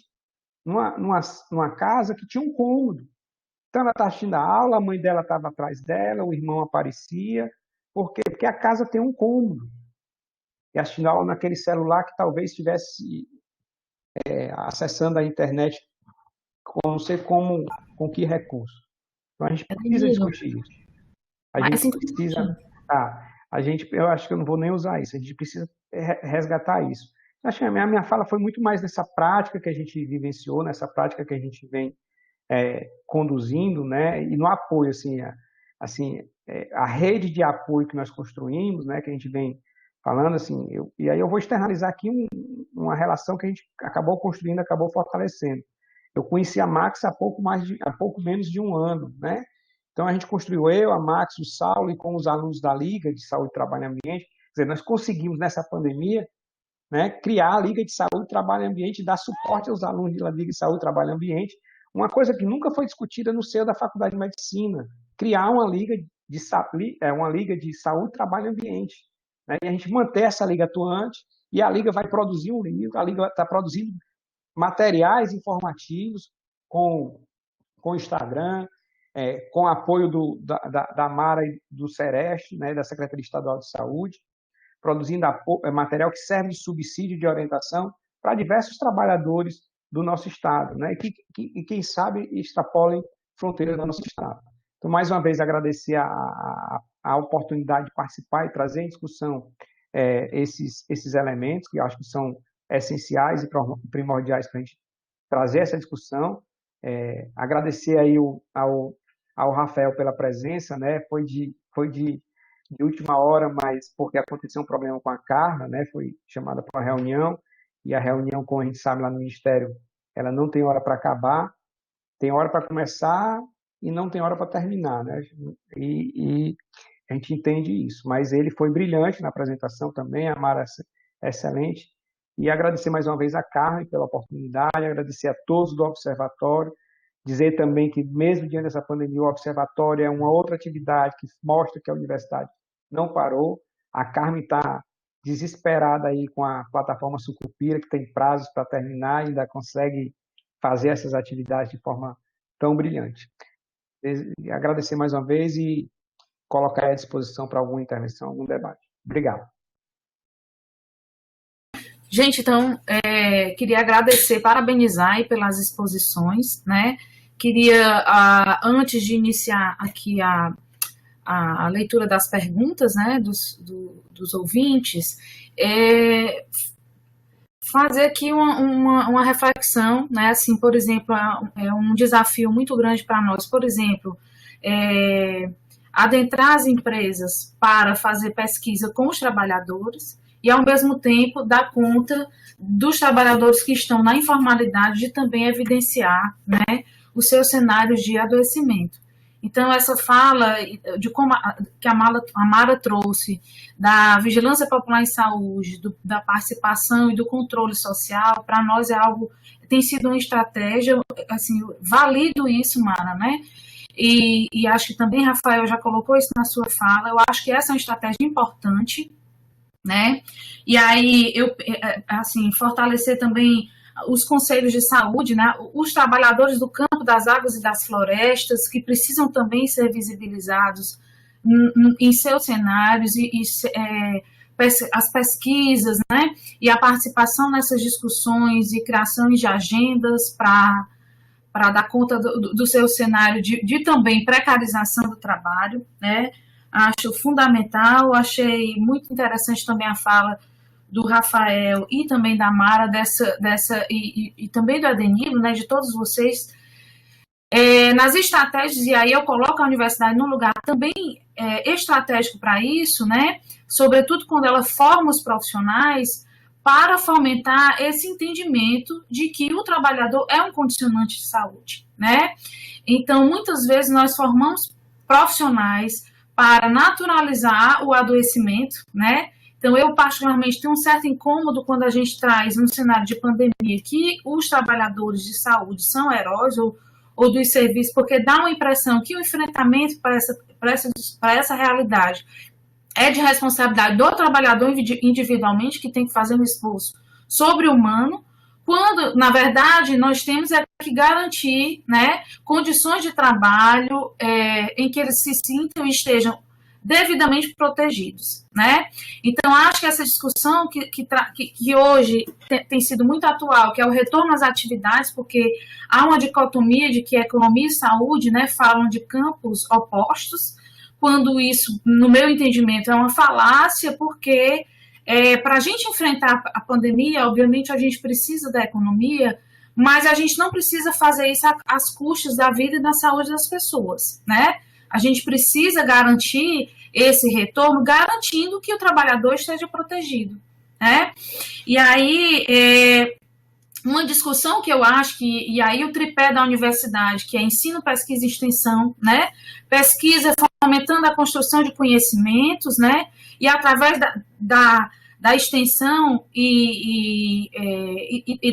numa casa que tinha um cômodo. Então, ela está assistindo a aula, a mãe dela estava atrás dela, o irmão aparecia. Por quê? Porque a casa tem um cômodo. E assistindo a aula naquele celular que talvez estivesse acessando a internet não sei como, com que recurso. Então, a gente precisa discutir isso. A gente precisa... eu acho que eu não vou nem usar isso. A gente precisa resgatar isso. Acho que a minha fala foi muito mais nessa prática que a gente vivenciou, nessa prática que a gente vem conduzindo, né? E no apoio, a rede de apoio que nós construímos, né? Que a gente vem falando, assim, e aí eu vou externalizar aqui uma relação que a gente acabou construindo, acabou fortalecendo. Eu conheci a Max há pouco menos de um ano, né? Então a gente construiu, a Max, o Saulo e com os alunos da Liga de Saúde, Trabalho e Ambiente, quer dizer, nós conseguimos nessa pandemia, né, criar a Liga de Saúde, Trabalho e Ambiente, dar suporte aos alunos da Liga de Saúde, Trabalho e Ambiente, uma coisa que nunca foi discutida no seio da Faculdade de Medicina, criar uma Liga de Saúde, Trabalho e Ambiente, né, e a gente manter essa Liga atuante, e a Liga vai produzir um livro, a Liga está produzindo materiais informativos com Instagram, com apoio da Mara e do Sereste, né, da Secretaria Estadual de Saúde, produzindo material que serve de subsídio de orientação para diversos trabalhadores do nosso Estado, né, e quem sabe extrapolem fronteiras do nosso Estado. Então, mais uma vez, agradecer a oportunidade de participar e trazer em discussão esses elementos, que eu acho que são essenciais e primordiais para a gente trazer essa discussão. Agradecer aí ao Rafael pela presença, né? Foi de última hora, mas porque aconteceu um problema com a Carla, né? Foi chamada para uma reunião, e a reunião, como a gente sabe lá no Ministério, ela não tem hora para acabar, tem hora para começar e não tem hora para terminar, né? E a gente entende isso, mas ele foi brilhante na apresentação também, a Mara é excelente, e agradecer mais uma vez a Carla pela oportunidade, agradecer a todos do Observatório, dizer também que mesmo diante dessa pandemia, o Observatório é uma outra atividade que mostra que a universidade não parou. A Carmen está desesperada aí com a plataforma Sucupira, que tem prazos para terminar e ainda consegue fazer essas atividades de forma tão brilhante. Agradecer mais uma vez e colocar à disposição para alguma intervenção, algum debate. Obrigado. Gente, então, queria agradecer, parabenizar aí pelas exposições, né? Queria, antes de iniciar aqui a leitura das perguntas, né, dos ouvintes, fazer aqui uma reflexão, né, assim, por exemplo, é um desafio muito grande para nós, por exemplo, adentrar as empresas para fazer pesquisa com os trabalhadores e, ao mesmo tempo, dar conta dos trabalhadores que estão na informalidade de também evidenciar, né, os seus cenários de adoecimento. Então, essa fala de como que a Mara trouxe da vigilância popular em saúde, da participação e do controle social, para nós é algo, tem sido uma estratégia, assim, valido isso, Mara, né? E acho que também Rafael já colocou isso na sua fala, eu acho que essa é uma estratégia importante, né? E aí, assim, fortalecer também os conselhos de saúde, né? Os trabalhadores do campo, das águas e das florestas, que precisam também ser visibilizados em seus cenários, as pesquisas, né? E a participação nessas discussões e criações de agendas para dar conta do seu cenário de também precarização do trabalho, né? Acho fundamental, achei muito interessante também a fala do Rafael e também da Mara, e também do Adenilo, né, de todos vocês, nas estratégias, e aí eu coloco a universidade num lugar também estratégico para isso, né, sobretudo quando ela forma os profissionais, para fomentar esse entendimento de que o trabalhador é um condicionante de saúde, né? Então, muitas vezes nós formamos profissionais para naturalizar o adoecimento, né? Então, eu particularmente tenho um certo incômodo quando a gente traz um cenário de pandemia que os trabalhadores de saúde são heróis ou dos serviços, porque dá uma impressão que o enfrentamento para essa realidade é de responsabilidade do trabalhador individualmente, que tem que fazer um esforço sobre-humano, quando, na verdade, nós temos que garantir, né, condições de trabalho em que eles se sintam e estejam devidamente protegidos, né? Então, acho que essa discussão que hoje tem sido muito atual, que é o retorno às atividades, porque há uma dicotomia de que economia e saúde, né, falam de campos opostos, quando isso, no meu entendimento, é uma falácia, porque para a gente enfrentar a pandemia, obviamente a gente precisa da economia, mas a gente não precisa fazer isso às custas da vida e da saúde das pessoas, né? A gente precisa garantir esse retorno, garantindo que o trabalhador esteja protegido, né? E aí, uma discussão que eu acho que, e aí o tripé da universidade, que é ensino, pesquisa e extensão, né? Pesquisa fomentando a construção de conhecimentos, né? E através da extensão e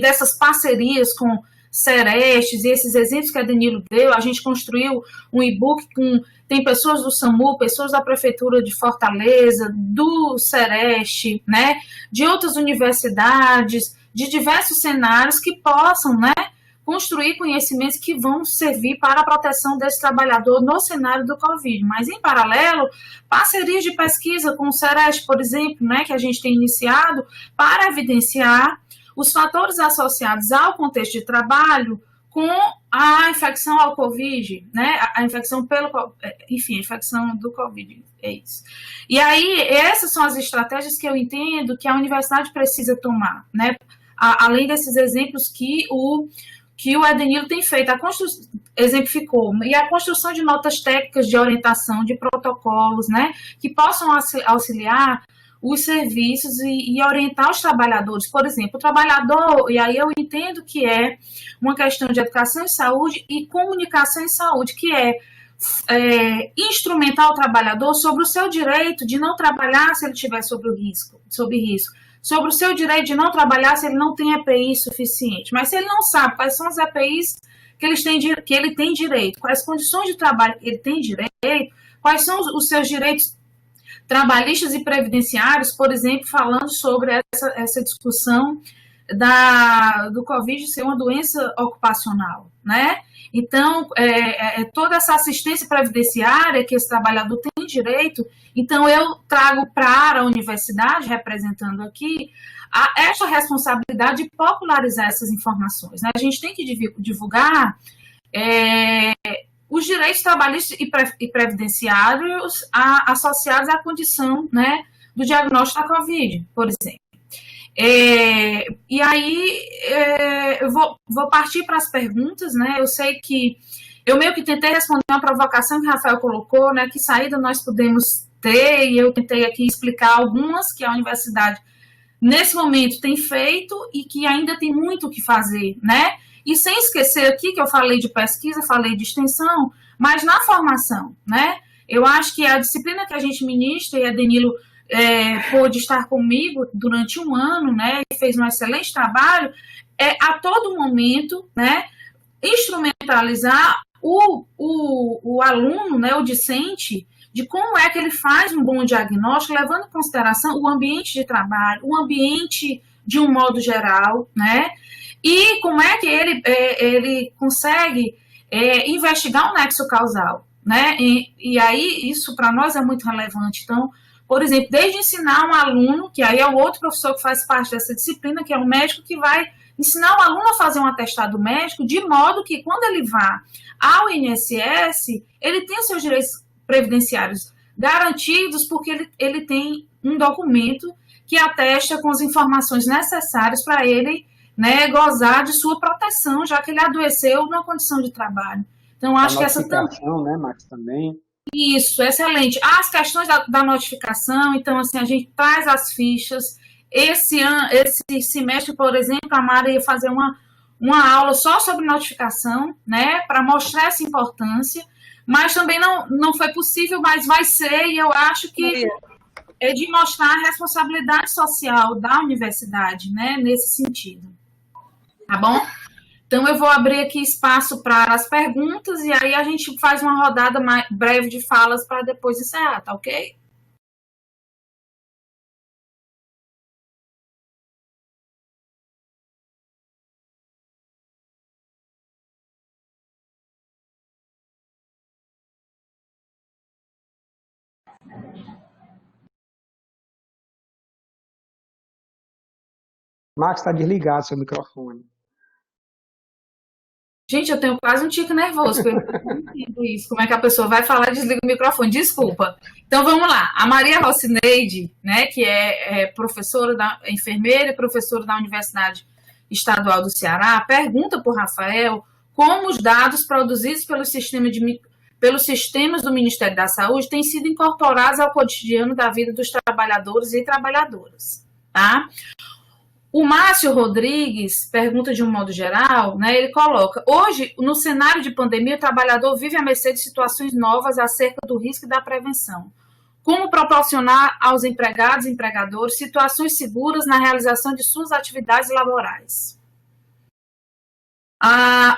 dessas parcerias com Serestes e esses exemplos que a Danilo deu, a gente construiu um e-book tem pessoas do SAMU, pessoas da Prefeitura de Fortaleza, do Sereste, né, de outras universidades, de diversos cenários que possam, né, construir conhecimentos que vão servir para a proteção desse trabalhador no cenário do Covid. Mas, em paralelo, parcerias de pesquisa com o Sereste, por exemplo, né, que a gente tem iniciado para evidenciar os fatores associados ao contexto de trabalho com a infecção ao Covid, né? A infecção enfim, a infecção do Covid, é isso. E aí, essas são as estratégias que eu entendo que a universidade precisa tomar, né? Além desses exemplos que o Edenilo tem feito, exemplificou, e a construção de notas técnicas de orientação, de protocolos, né? Que possam auxiliar os serviços e orientar os trabalhadores. Por exemplo, o trabalhador, e aí eu entendo que é uma questão de educação em saúde e comunicação em saúde, que instrumentar o trabalhador sobre o seu direito de não trabalhar se ele estiver sob risco, sobre o seu direito de não trabalhar se ele não tem EPI suficiente. Mas se ele não sabe quais são as EPIs que ele tem direito, quais condições de trabalho que ele tem direito, quais são os seus direitos trabalhistas e previdenciários, por exemplo, falando sobre essa discussão do Covid ser uma doença ocupacional, né? Então, toda essa assistência previdenciária que esse trabalhador tem direito, então eu trago para a universidade, representando aqui, essa responsabilidade de popularizar essas informações, né? A gente tem que divulgar os direitos trabalhistas e previdenciários associados à condição, né, do diagnóstico da Covid, por exemplo. E aí, eu vou partir para as perguntas, né? Eu sei que eu meio que tentei responder uma provocação que o Rafael colocou, né? Que saída nós podemos ter, e eu tentei aqui explicar algumas que a universidade, nesse momento, tem feito e que ainda tem muito o que fazer, né? E sem esquecer aqui que eu falei de pesquisa, falei de extensão, mas na formação, né? Eu acho que a disciplina que a gente ministra, e a Danilo pôde estar comigo durante um ano, né? E fez um excelente trabalho, a todo momento, né? Instrumentalizar o aluno, né? O discente, de como é que ele faz um bom diagnóstico, levando em consideração o ambiente de trabalho, o ambiente de um modo geral, né? E como é que ele consegue investigar o nexo causal, né? E aí, isso para nós é muito relevante. Então, por exemplo, desde ensinar um aluno, que aí é o outro professor que faz parte dessa disciplina, que é o médico, que vai ensinar o aluno a fazer um atestado médico, de modo que, quando ele vá ao INSS, ele tenha seus direitos previdenciários garantidos, porque ele tem um documento que atesta com as informações necessárias para ele, né, gozar de sua proteção, já que ele adoeceu numa condição de trabalho. Então, acho que essa também, né, Max, também. Isso, excelente. As questões da notificação, então, assim, a gente traz as fichas. Esse semestre, por exemplo, a Mara ia fazer uma aula só sobre notificação, né, para mostrar essa importância, mas também não foi possível, mas vai ser, e eu acho que é de mostrar a responsabilidade social da universidade, né, nesse sentido. Tá bom? Então, eu vou abrir aqui espaço para as perguntas e aí a gente faz uma rodada mais breve de falas para depois encerrar, tá ok? Max, está desligado seu microfone. Gente, eu tenho quase um tique nervoso, porque eu não entendo isso. Como é que a pessoa vai falar e desliga o microfone? Desculpa. Então, vamos lá. A Maria Rocineide, né, que é professora, enfermeira e professora da Universidade Estadual do Ceará, pergunta para o Rafael como os dados produzidos pelos sistemas do Ministério da Saúde têm sido incorporados ao cotidiano da vida dos trabalhadores e trabalhadoras, tá? O Márcio Rodrigues pergunta de um modo geral, né, ele coloca, hoje, no cenário de pandemia, o trabalhador vive à mercê de situações novas acerca do risco e da prevenção. Como proporcionar aos empregados e empregadores situações seguras na realização de suas atividades laborais?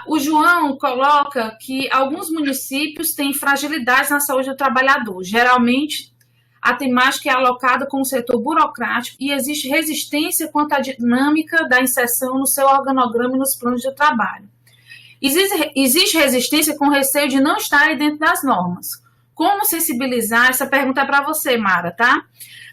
O João coloca que alguns municípios têm fragilidades na saúde do trabalhador. Geralmente, a temática é alocada com o setor burocrático e existe resistência quanto à dinâmica da inserção no seu organograma e nos planos de trabalho. Existe resistência com receio de não estar dentro das normas. Como sensibilizar? Essa pergunta é para você, Mara, tá?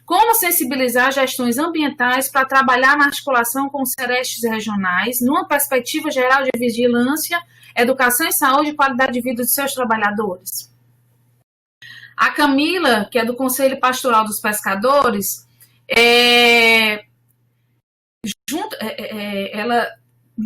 Como sensibilizar gestões ambientais para trabalhar na articulação com os CERESTs regionais, numa perspectiva geral de vigilância, educação e saúde e qualidade de vida de seus trabalhadores? A Camila, que é do Conselho Pastoral dos Pescadores, ela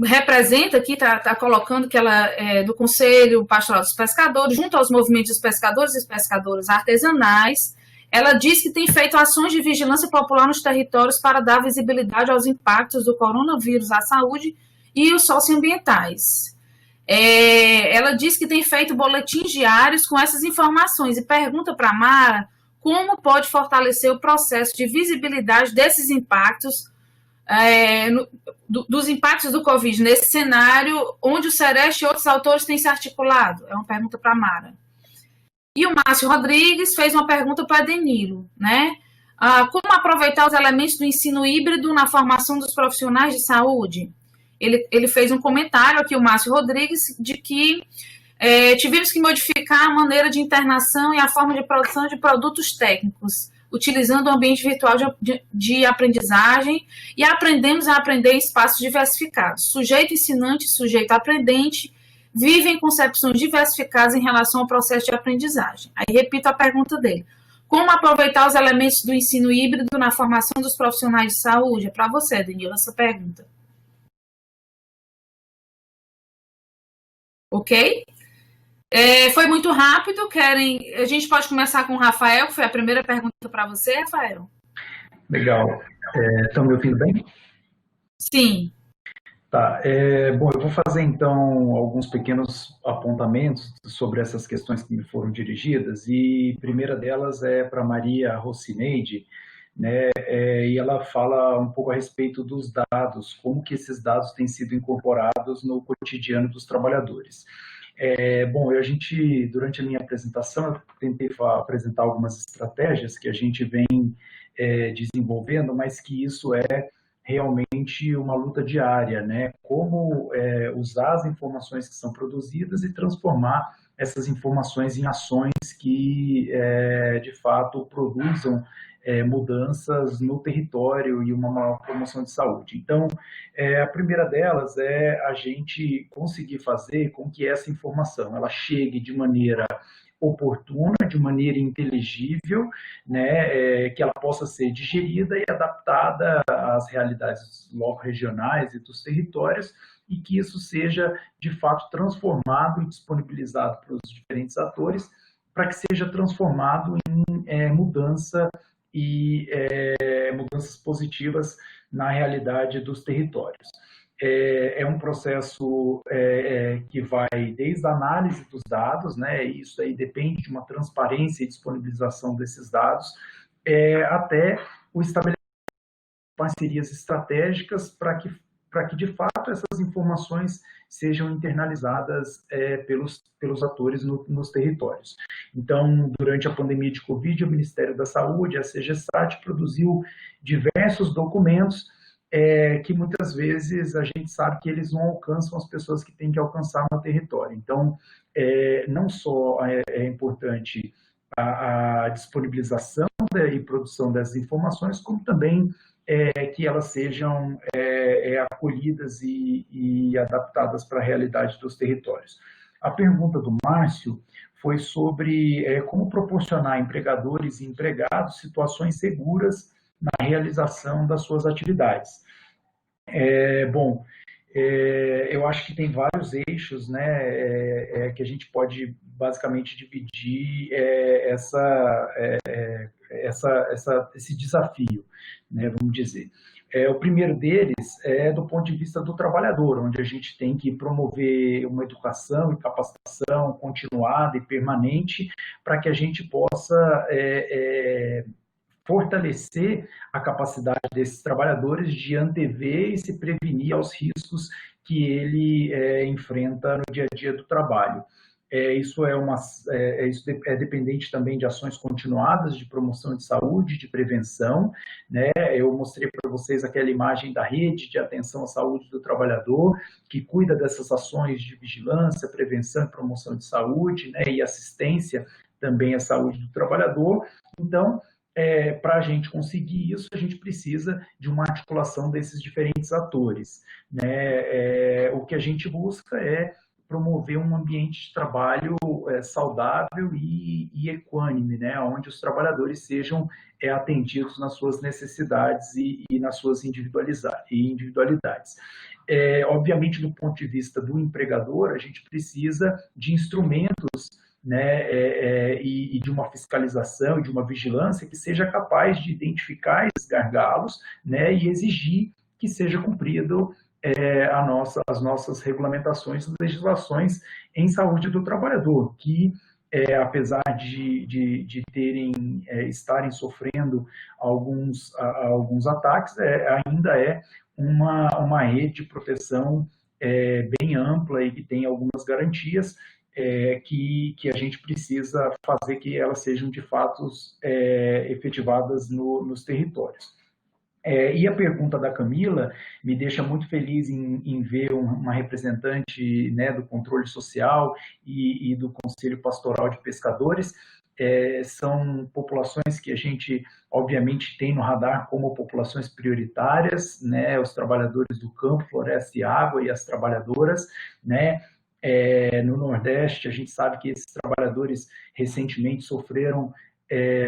representa aqui, está colocando que ela é do Conselho Pastoral dos Pescadores, junto aos movimentos dos pescadores e pescadoras artesanais. Ela diz que tem feito ações de vigilância popular nos territórios para dar visibilidade aos impactos do coronavírus à saúde e os socioambientais. Ela diz que tem feito boletins diários com essas informações e pergunta para a Mara como pode fortalecer o processo de visibilidade desses impactos, dos impactos do Covid nesse cenário onde o Sereste e outros autores têm se articulado. É uma pergunta para a Mara. E o Márcio Rodrigues fez uma pergunta para Danilo, né? Como aproveitar os elementos do ensino híbrido na formação dos profissionais de saúde? Ele fez um comentário aqui, o Márcio Rodrigues, de que tivemos que modificar a maneira de internação e a forma de produção de produtos técnicos, utilizando o ambiente virtual de aprendizagem e aprendemos a aprender em espaços diversificados. Sujeito ensinante e sujeito aprendente vivem concepções diversificadas em relação ao processo de aprendizagem. Aí repito a pergunta dele. Como aproveitar os elementos do ensino híbrido na formação dos profissionais de saúde? É para você, Danilo, essa pergunta. Ok? Foi muito rápido. A gente pode começar com o Rafael, que foi a primeira pergunta para você, Rafael. Legal. Estão me ouvindo bem? Sim. Tá. Bom, eu vou fazer então alguns pequenos apontamentos sobre essas questões que me foram dirigidas, e a primeira delas é para Maria Rocineide, né, e ela fala um pouco a respeito dos dados, como que esses dados têm sido incorporados no cotidiano dos trabalhadores. Bom, durante a minha apresentação, eu tentei apresentar algumas estratégias que a gente vem desenvolvendo, mas que isso é realmente uma luta diária, né? Como usar as informações que são produzidas e transformar essas informações em ações que, de fato, produzam mudanças no território e uma maior promoção de saúde. Então, a primeira delas é a gente conseguir fazer com que essa informação ela chegue de maneira oportuna, de maneira inteligível, né, que ela possa ser digerida e adaptada às realidades logo regionais e dos territórios, e que isso seja, de fato, transformado e disponibilizado para os diferentes atores, para que seja transformado em mudança e mudanças positivas na realidade dos territórios. É um processo que vai desde a análise dos dados, né, e isso aí depende de uma transparência e disponibilização desses dados, até o estabelecimento de parcerias estratégicas para que, de fato, essas informações sejam internalizadas pelos atores nos territórios. Então, durante a pandemia de Covid, o Ministério da Saúde, a CGSAT, produziu diversos documentos que muitas vezes a gente sabe que eles não alcançam as pessoas que têm que alcançar no território. Então, não só é importante a disponibilização e produção dessas informações, como também que elas sejam acolhidas e adaptadas para a realidade dos territórios. A pergunta do Márcio foi sobre como proporcionar a empregadores e empregados situações seguras na realização das suas atividades. Bom, eu acho que tem vários eixos, né, que a gente pode basicamente dividir esse desafio, né, vamos dizer. O primeiro deles é do ponto de vista do trabalhador, onde a gente tem que promover uma educação e capacitação continuada e permanente para que a gente possa fortalecer a capacidade desses trabalhadores de antever e se prevenir aos riscos que ele enfrenta no dia a dia do trabalho. Isso é dependente também de ações continuadas de promoção de saúde, de prevenção, né? Eu mostrei para vocês aquela imagem da rede de atenção à saúde do trabalhador, que cuida dessas ações de vigilância, prevenção e promoção de saúde, né? E assistência também à saúde do trabalhador. Então, para a gente conseguir isso, a gente precisa de uma articulação desses diferentes atores, né? O que a gente busca é promover um ambiente de trabalho saudável e equânime, né? Onde os trabalhadores sejam atendidos nas suas necessidades e nas suas individualidades. Obviamente, do ponto de vista do empregador, a gente precisa de instrumentos, né, e de uma fiscalização e de uma vigilância que seja capaz de identificar esses gargalos, né, e exigir que seja cumprido as nossas regulamentações e legislações em saúde do trabalhador, que apesar de estarem sofrendo alguns ataques, ainda é uma rede de proteção bem ampla e que tem algumas garantias que a gente precisa fazer que elas sejam de fato efetivadas nos territórios. E a pergunta da Camila me deixa muito feliz em ver uma representante, né, do controle social e do Conselho Pastoral de Pescadores. São populações que a gente, obviamente, tem no radar como populações prioritárias, né, os trabalhadores do campo, floresta e água e as trabalhadoras, né. No Nordeste, a gente sabe que esses trabalhadores recentemente sofreram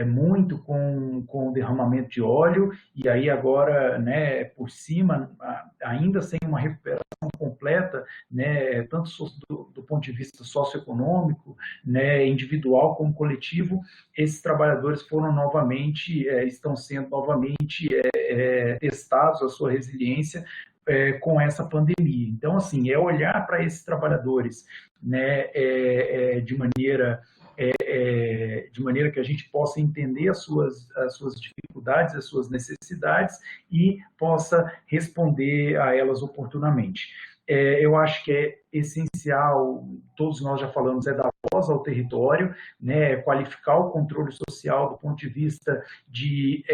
muito com o derramamento de óleo, e aí agora, né, por cima, ainda sem uma recuperação completa, né, tanto do ponto de vista socioeconômico, né, individual como coletivo, esses trabalhadores estão sendo novamente testados a sua resiliência com essa pandemia. Então, assim, olhar para esses trabalhadores, né, de maneira que a gente possa entender as suas dificuldades, as suas necessidades e possa responder a elas oportunamente. Eu acho que é essencial, todos nós já falamos, dar voz ao território, né, qualificar o controle social do ponto de vista de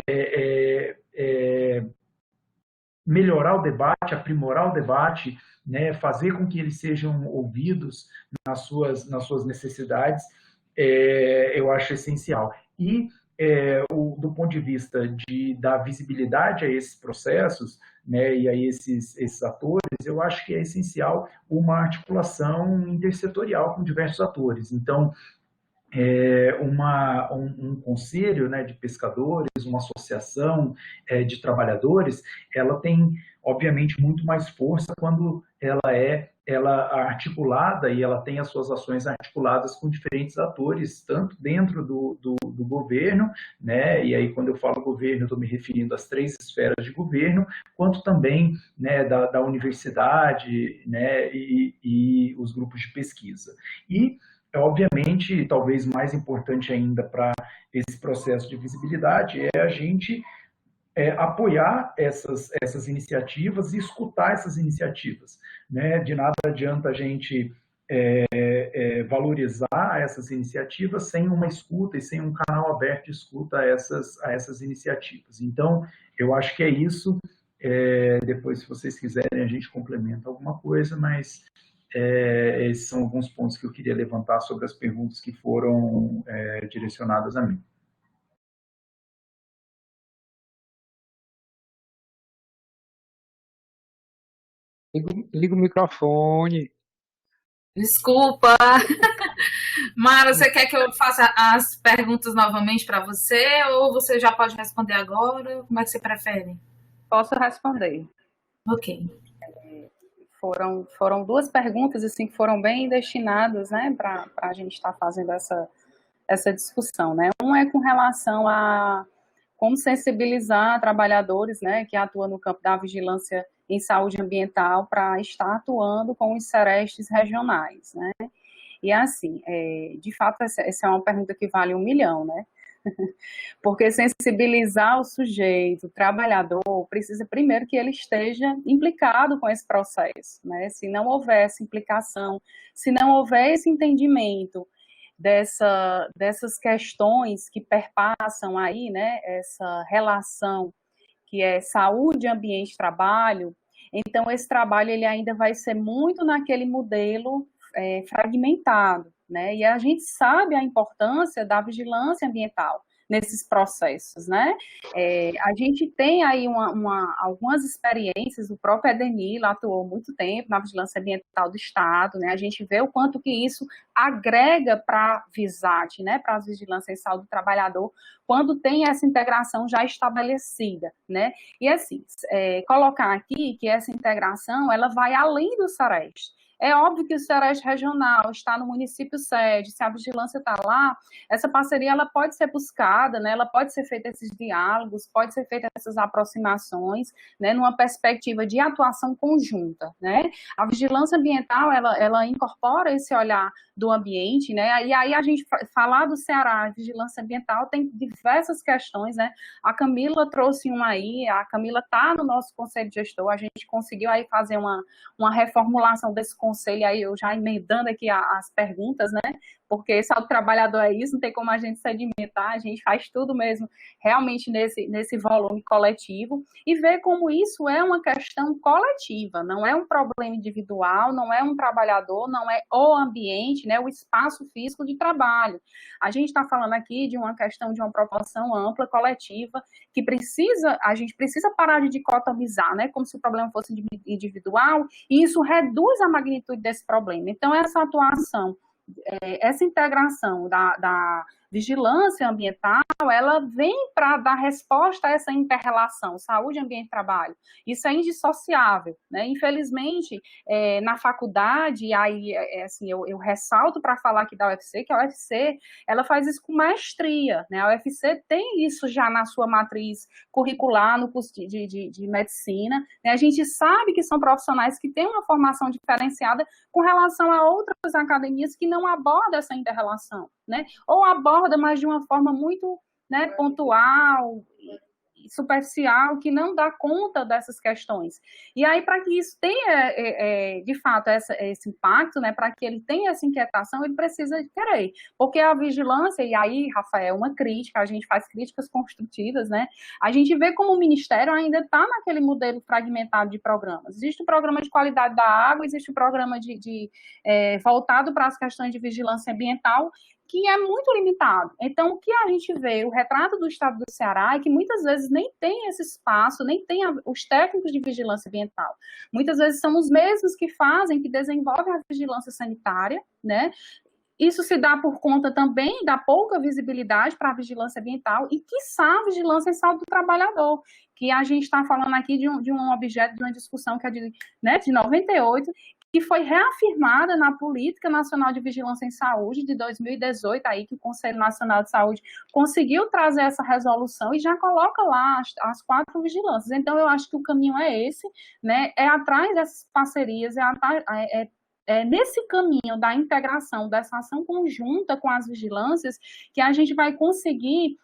melhorar o debate, aprimorar o debate, né, fazer com que eles sejam ouvidos nas suas necessidades, eu acho essencial. E, do ponto de vista de dar visibilidade a esses processos, né, e a esses atores, eu acho que é essencial uma articulação intersetorial com diversos atores. Então, um conselho, né, de pescadores, uma associação de trabalhadores, ela tem, obviamente, muito mais força quando ela é articulada e ela tem as suas ações articuladas com diferentes atores, tanto dentro do governo, né, e aí quando eu falo governo, eu estou me referindo às 3 esferas de governo, quanto também, né, da universidade, né, e os grupos de pesquisa. E, obviamente, talvez mais importante ainda para esse processo de visibilidade é a gente apoiar essas iniciativas e escutar essas iniciativas, né? De nada adianta a gente valorizar essas iniciativas sem uma escuta e sem um canal aberto de escuta a essas iniciativas. Então, eu acho que é isso. Depois, se vocês quiserem, a gente complementa alguma coisa, mas esses são alguns pontos que eu queria levantar sobre as perguntas que foram direcionadas a mim. Liga o microfone. Desculpa. Mara, você quer que eu faça as perguntas novamente para você ou você já pode responder agora? Como é que você prefere? Posso responder. Ok. Foram duas perguntas assim, que foram bem destinadas, né, para a gente estar fazendo essa discussão. Né? Um é com relação a como sensibilizar trabalhadores, né, que atuam no campo da vigilância em saúde ambiental para estar atuando com os serestes regionais. Né? E assim, de fato, essa é uma pergunta que vale 1 milhão, né? Porque sensibilizar o sujeito, o trabalhador, precisa primeiro que ele esteja implicado com esse processo, né? Se não houver essa implicação, se não houver esse entendimento dessas questões que perpassam aí, né? Essa relação que é saúde, ambiente, trabalho, então esse trabalho ele ainda vai ser muito naquele modelo fragmentado, né? E a gente sabe a importância da vigilância ambiental nesses processos, né? A gente tem aí algumas experiências, o próprio Edenil atuou muito tempo na vigilância ambiental do Estado, né? A gente vê o quanto que isso agrega para a VISAT, né? Para a Vigilância em Saúde do Trabalhador, quando tem essa integração já estabelecida, né? E assim, colocar aqui que essa integração, ela vai além do SAREST. É óbvio que o SAREST regional está no município sede, se a vigilância está lá, essa parceria ela pode ser buscada, né? Ela pode ser feita esses diálogos, pode ser feita essas aproximações, né? Numa perspectiva de atuação conjunta, né? A vigilância ambiental, ela incorpora esse olhar do ambiente, né? E aí a gente falar do Ceará, vigilância ambiental, tem diversas questões, né? A Camila trouxe uma aí, a Camila está no nosso conselho gestor, a gente conseguiu aí fazer uma reformulação desse conselho, aí eu já emendando aqui as perguntas, né? Porque saúde do trabalhador é isso, não tem como a gente sedimentar, a gente faz tudo mesmo realmente nesse volume coletivo e ver como isso é uma questão coletiva, não é um problema individual, não é um trabalhador, não é o ambiente, né, o espaço físico de trabalho. A gente está falando aqui de uma questão de uma proporção ampla, coletiva, que a gente precisa parar de dicotomizar, né, como se o problema fosse individual, e isso reduz a magnitude desse problema. Então, essa atuação, essa integração da vigilância ambiental, ela vem para dar resposta a essa inter-relação, saúde, ambiente e trabalho. Isso é indissociável, né? Infelizmente, na faculdade, aí, assim, eu ressalto para falar aqui da UFC, que a UFC, ela faz isso com maestria, né? A UFC tem isso já na sua matriz curricular, no curso de medicina, né? A gente sabe que são profissionais que têm uma formação diferenciada com relação a outras academias que não abordam essa inter-relação, né? Ou aborda, mas de uma forma muito, né, pontual e superficial, que não dá conta dessas questões. E aí, para que isso tenha, de fato, esse impacto, né, para que ele tenha essa inquietação, ele precisa querer. Porque a vigilância, e aí, Rafael, uma crítica, a gente faz críticas construtivas, né? A gente vê como o Ministério ainda está naquele modelo fragmentado de programas. Existe o programa de qualidade da água, existe o programa voltado para as questões de vigilância ambiental, que é muito limitado. Então, o que a gente vê, o retrato do estado do Ceará é que muitas vezes nem tem esse espaço, nem tem os técnicos de vigilância ambiental. Muitas vezes são os mesmos que fazem, que desenvolvem a vigilância sanitária, né? Isso se dá por conta também da pouca visibilidade para a vigilância ambiental e, quiçá, a vigilância em saúde do trabalhador, que a gente está falando aqui de um objeto de uma discussão que é de 98, que foi reafirmada na Política Nacional de Vigilância em Saúde de 2018, aí que o Conselho Nacional de Saúde conseguiu trazer essa resolução e já coloca lá as 4 vigilâncias. Então, eu acho que o caminho é esse, né? É atrás dessas parcerias, nesse caminho da integração, dessa ação conjunta com as vigilâncias, que a gente vai conseguir,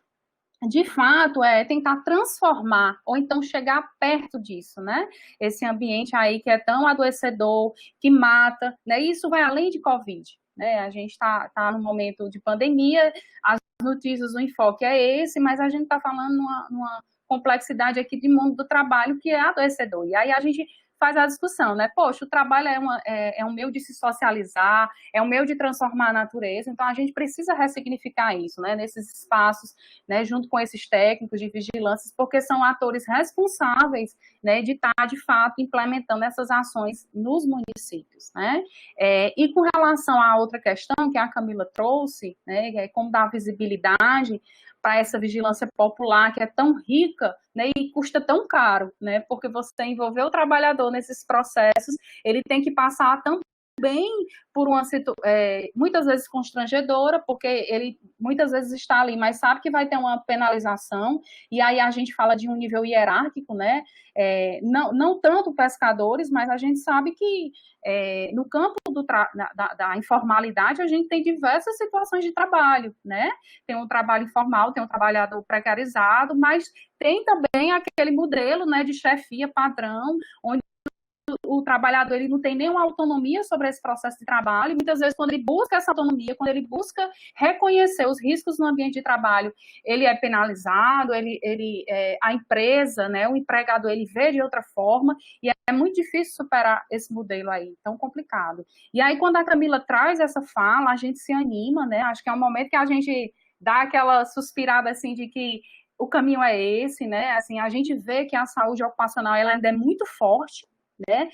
de fato, tentar transformar, ou então chegar perto disso, né? Esse ambiente aí que é tão adoecedor, que mata, né? Isso vai além de Covid, né? A gente está num momento de pandemia, as notícias, o enfoque é esse, mas a gente está falando numa complexidade aqui de mundo do trabalho que é adoecedor. E aí a gente faz a discussão, né? Poxa, o trabalho é um meio de se socializar, é um meio de transformar a natureza, então a gente precisa ressignificar isso, né? Nesses espaços, né? Junto com esses técnicos de vigilância, porque são atores responsáveis, né? De estar, de fato, implementando essas ações nos municípios, né? E com relação à outra questão que a Camila trouxe, né? Que é como dar visibilidade para essa vigilância popular que é tão rica, né, e custa tão caro, né, porque você envolver o trabalhador nesses processos, ele tem que passar também por uma situação, muitas vezes constrangedora, porque ele muitas vezes está ali, mas sabe que vai ter uma penalização, e aí a gente fala de um nível hierárquico, né, não tanto pescadores, mas a gente sabe que no campo da informalidade a gente tem diversas situações de trabalho, né, tem um trabalho informal, tem um trabalhador precarizado, mas tem também aquele modelo, né, de chefia padrão, onde o trabalhador ele não tem nenhuma autonomia sobre esse processo de trabalho, e muitas vezes quando ele busca essa autonomia, quando ele busca reconhecer os riscos no ambiente de trabalho, ele é penalizado, a empresa, né, o empregador, ele vê de outra forma, e é muito difícil superar esse modelo aí, tão complicado. E aí quando a Camila traz essa fala, a gente se anima, né, acho que é um momento que a gente dá aquela suspirada assim de que o caminho é esse, né, assim, a gente vê que a saúde ocupacional ela ainda é muito forte, né?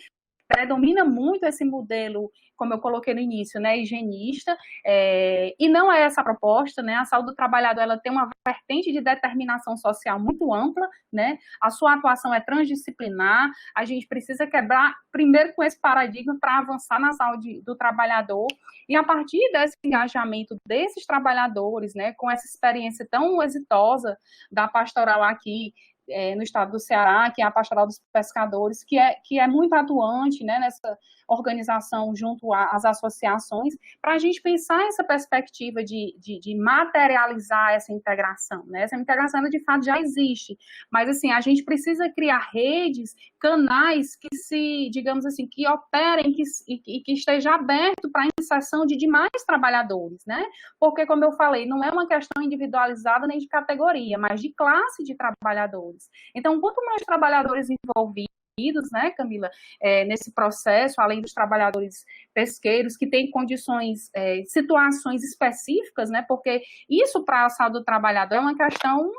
Predomina muito esse modelo, como eu coloquei no início, né, higienista, e não é essa a proposta, né, a saúde do trabalhador, ela tem uma vertente de determinação social muito ampla, né, a sua atuação é transdisciplinar, a gente precisa quebrar primeiro com esse paradigma para avançar na saúde do trabalhador, e a partir desse engajamento desses trabalhadores, né, com essa experiência tão exitosa da pastoral aqui, no estado do Ceará, que é a Pastoral dos Pescadores, que é muito atuante, né, nessa organização junto às associações, para a gente pensar essa perspectiva de materializar essa integração, né? Essa integração, ela, de fato, já existe, mas, assim, a gente precisa criar redes, canais que digamos assim, que operem e que esteja aberto para a inserção de demais trabalhadores, né? Porque, como eu falei, não é uma questão individualizada nem de categoria, mas de classe de trabalhadores. Então, quanto mais trabalhadores envolvidos, né, Camila, nesse processo, além dos trabalhadores pesqueiros que têm condições, situações específicas, né, porque isso para a saúde do trabalhador é uma questão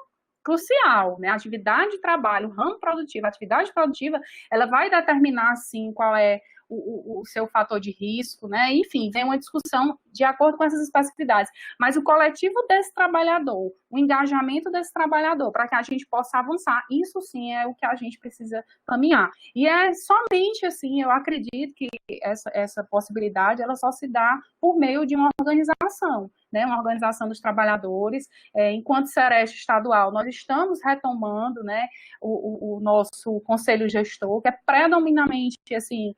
crucial, né, a atividade de trabalho, o ramo produtivo, a atividade produtiva, ela vai determinar, sim, qual é o seu fator de risco, né? Enfim, vem uma discussão de acordo com essas especificidades. Mas o coletivo desse trabalhador, o engajamento desse trabalhador, para que a gente possa avançar, isso sim é o que a gente precisa caminhar. E é somente assim, eu acredito que essa possibilidade, ela só se dá por meio de uma organização, né? Uma organização dos trabalhadores. Enquanto Sereste estadual, nós estamos retomando, né, o nosso conselho gestor, que é predominantemente assim,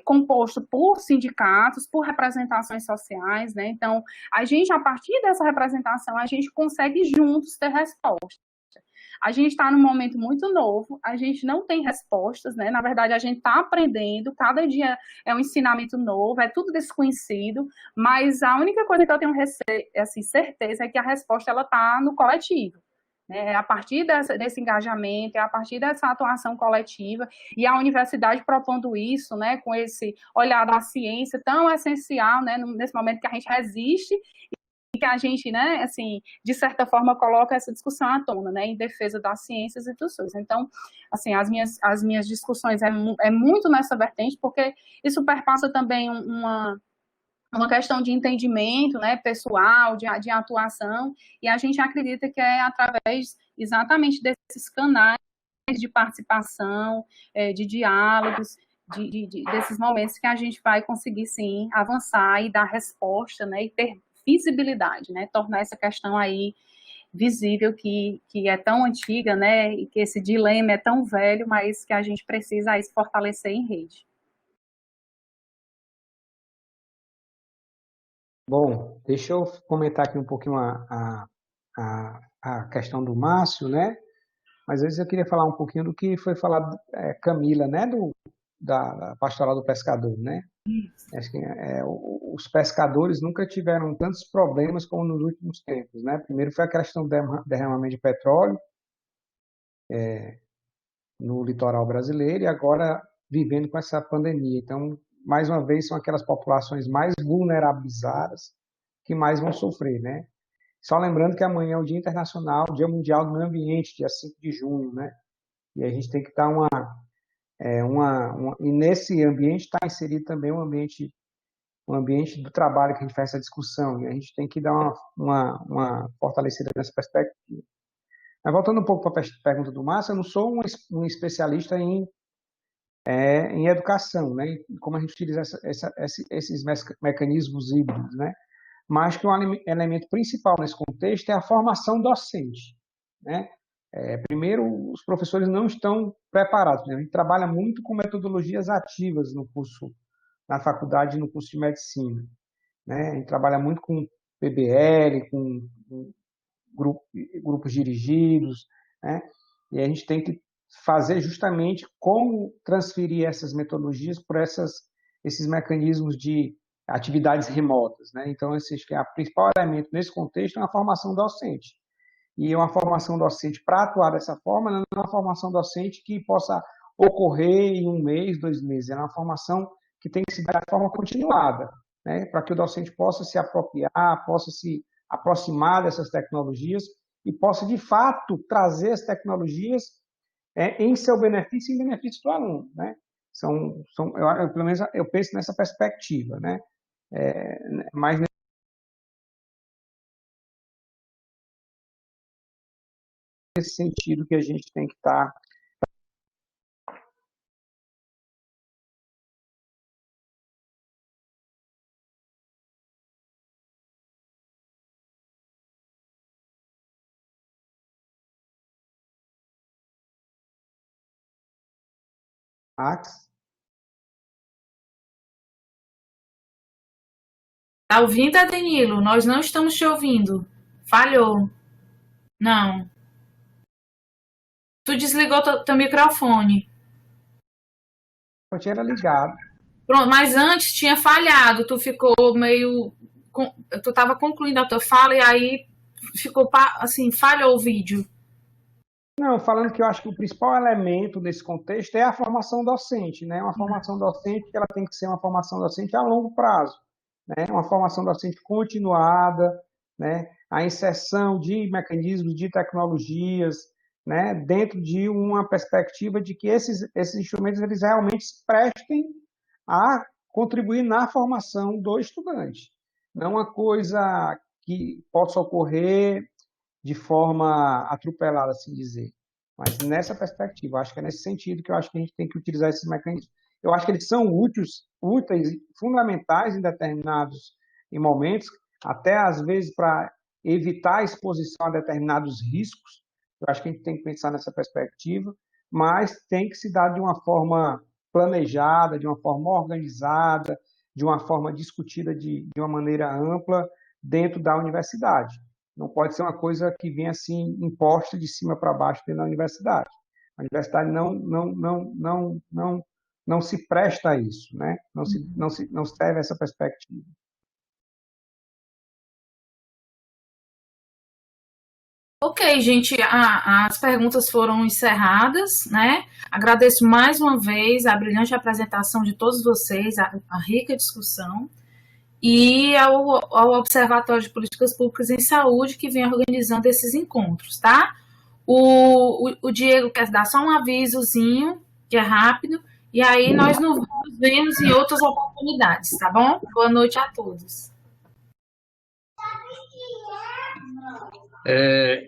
composto por sindicatos, por representações sociais, né? Então, a gente, a partir dessa representação, a gente consegue juntos ter resposta. A gente está num momento muito novo, a gente não tem respostas, né? Na verdade, a gente está aprendendo, cada dia é um ensinamento novo, é tudo desconhecido, mas a única coisa que eu tenho assim, certeza é que a resposta está no coletivo. É a partir desse engajamento, é a partir dessa atuação coletiva, e a universidade propondo isso, né, com esse olhar da ciência tão essencial, né, nesse momento que a gente resiste e que a gente, né, assim, de certa forma coloca essa discussão à tona, né, em defesa das ciências e dos SUS. Então, assim, as minhas discussões é muito nessa vertente, porque isso perpassa também uma questão de entendimento, né, pessoal, de atuação, e a gente acredita que é através exatamente desses canais de participação, de diálogos, desses momentos que a gente vai conseguir, sim, avançar e dar resposta, né, e ter visibilidade, né, tornar essa questão aí visível, que é tão antiga, né, e que esse dilema é tão velho, mas que a gente precisa aí se fortalecer em rede. Bom, deixa eu comentar aqui um pouquinho a questão do Márcio, né? Mas antes eu queria falar um pouquinho do que foi falado, Camila, né? Da Pastoral do Pescador, né? Acho que os pescadores nunca tiveram tantos problemas como nos últimos tempos, né? Primeiro foi a questão do derramamento de petróleo, no litoral brasileiro e agora vivendo com essa pandemia. Então, mais uma vez, são aquelas populações mais vulnerabilizadas que mais vão sofrer, né? Só lembrando que amanhã é o Dia Internacional, Dia Mundial do Meio Ambiente, dia 5 de junho, né? E a gente tem que estar e nesse ambiente está inserido também um ambiente do trabalho que a gente faz essa discussão, e a gente tem que dar uma fortalecida nessa perspectiva. Mas voltando um pouco para a pergunta do Márcio, eu não sou um especialista em educação, né? E como a gente utiliza esses mecanismos híbridos, né? Mas que um elemento principal nesse contexto é a formação docente, né? Primeiro, os professores não estão preparados, né? A gente trabalha muito com metodologias ativas no curso, na faculdade, no curso de medicina, né? A gente trabalha muito com PBL, com grupos dirigidos, né? E a gente tem que fazer justamente como transferir essas metodologias para esses mecanismos de atividades remotas, né? Então, o principal elemento nesse contexto é uma formação docente. E uma formação docente para atuar dessa forma não é uma formação docente que possa ocorrer em 1 mês, 2 meses. É uma formação que tem que se dar de forma continuada, né? Para que o docente possa se apropriar, possa se aproximar dessas tecnologias e possa, de fato, trazer as tecnologias em seu benefício e em benefício do aluno, né? Pelo menos eu penso nessa perspectiva, né? Mas nesse sentido que a gente tem que estar. Max? Tá ouvindo, Adenilo? Nós não estamos te ouvindo. Falhou. Não. Tu desligou teu microfone. Eu tinha ligado. Pronto, mas antes tinha falhado. Tu ficou meio. Tu estava concluindo a tua fala e aí ficou assim, falhou o vídeo. Não, falando que eu acho que o principal elemento desse contexto é a formação docente, né? Uma formação docente que ela tem que ser uma formação docente a longo prazo, né? Uma formação docente continuada, né? A inserção de mecanismos de tecnologias, né? Dentro de uma perspectiva de que esses instrumentos eles realmente se prestem a contribuir na formação do estudante. Não uma coisa que possa ocorrer de forma atropelada, assim dizer. Mas nessa perspectiva, acho que é nesse sentido que eu acho que a gente tem que utilizar esses mecanismos. Eu acho que eles são úteis e fundamentais em determinados momentos, até às vezes para evitar a exposição a determinados riscos. Eu acho que a gente tem que pensar nessa perspectiva, mas tem que se dar de uma forma planejada, de uma forma organizada, de uma forma discutida de uma maneira ampla dentro da universidade. Não pode ser uma coisa que venha assim imposta de cima para baixo dentro da universidade. A universidade não se presta a isso, né? Não serve a essa perspectiva. Ok, gente, as perguntas foram encerradas, né? Agradeço mais uma vez a brilhante apresentação de todos vocês, a rica discussão, e ao Observatório de Políticas Públicas em Saúde, que vem organizando esses encontros, tá? O Diego quer dar só um avisozinho, que é rápido, e aí nós nos vemos em outras oportunidades, tá bom? Boa noite a todos.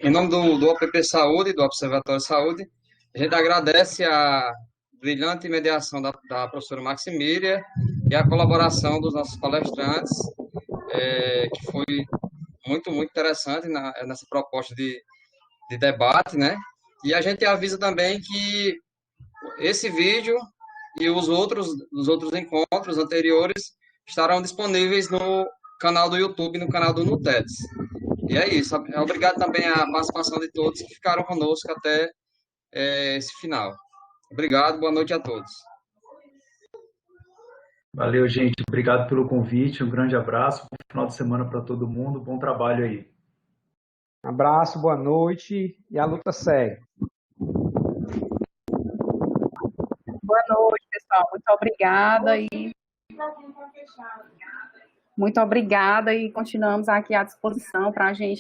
Em nome do OPP Saúde, do Observatório de Saúde, a gente agradece a brilhante mediação da professora Maximília e a colaboração dos nossos palestrantes, que foi muito, muito interessante nessa proposta de debate, né? E a gente avisa também que esse vídeo e os outros encontros anteriores estarão disponíveis no canal do YouTube, no canal do NUTEDS. E é isso. Obrigado também à participação de todos que ficaram conosco até esse final. Obrigado, boa noite a todos. Valeu, gente. Obrigado pelo convite. Um grande abraço. Bom final de semana para todo mundo. Bom trabalho aí. Um abraço, boa noite e a luta segue. Boa noite, pessoal. Muito obrigada e continuamos aqui à disposição para a gente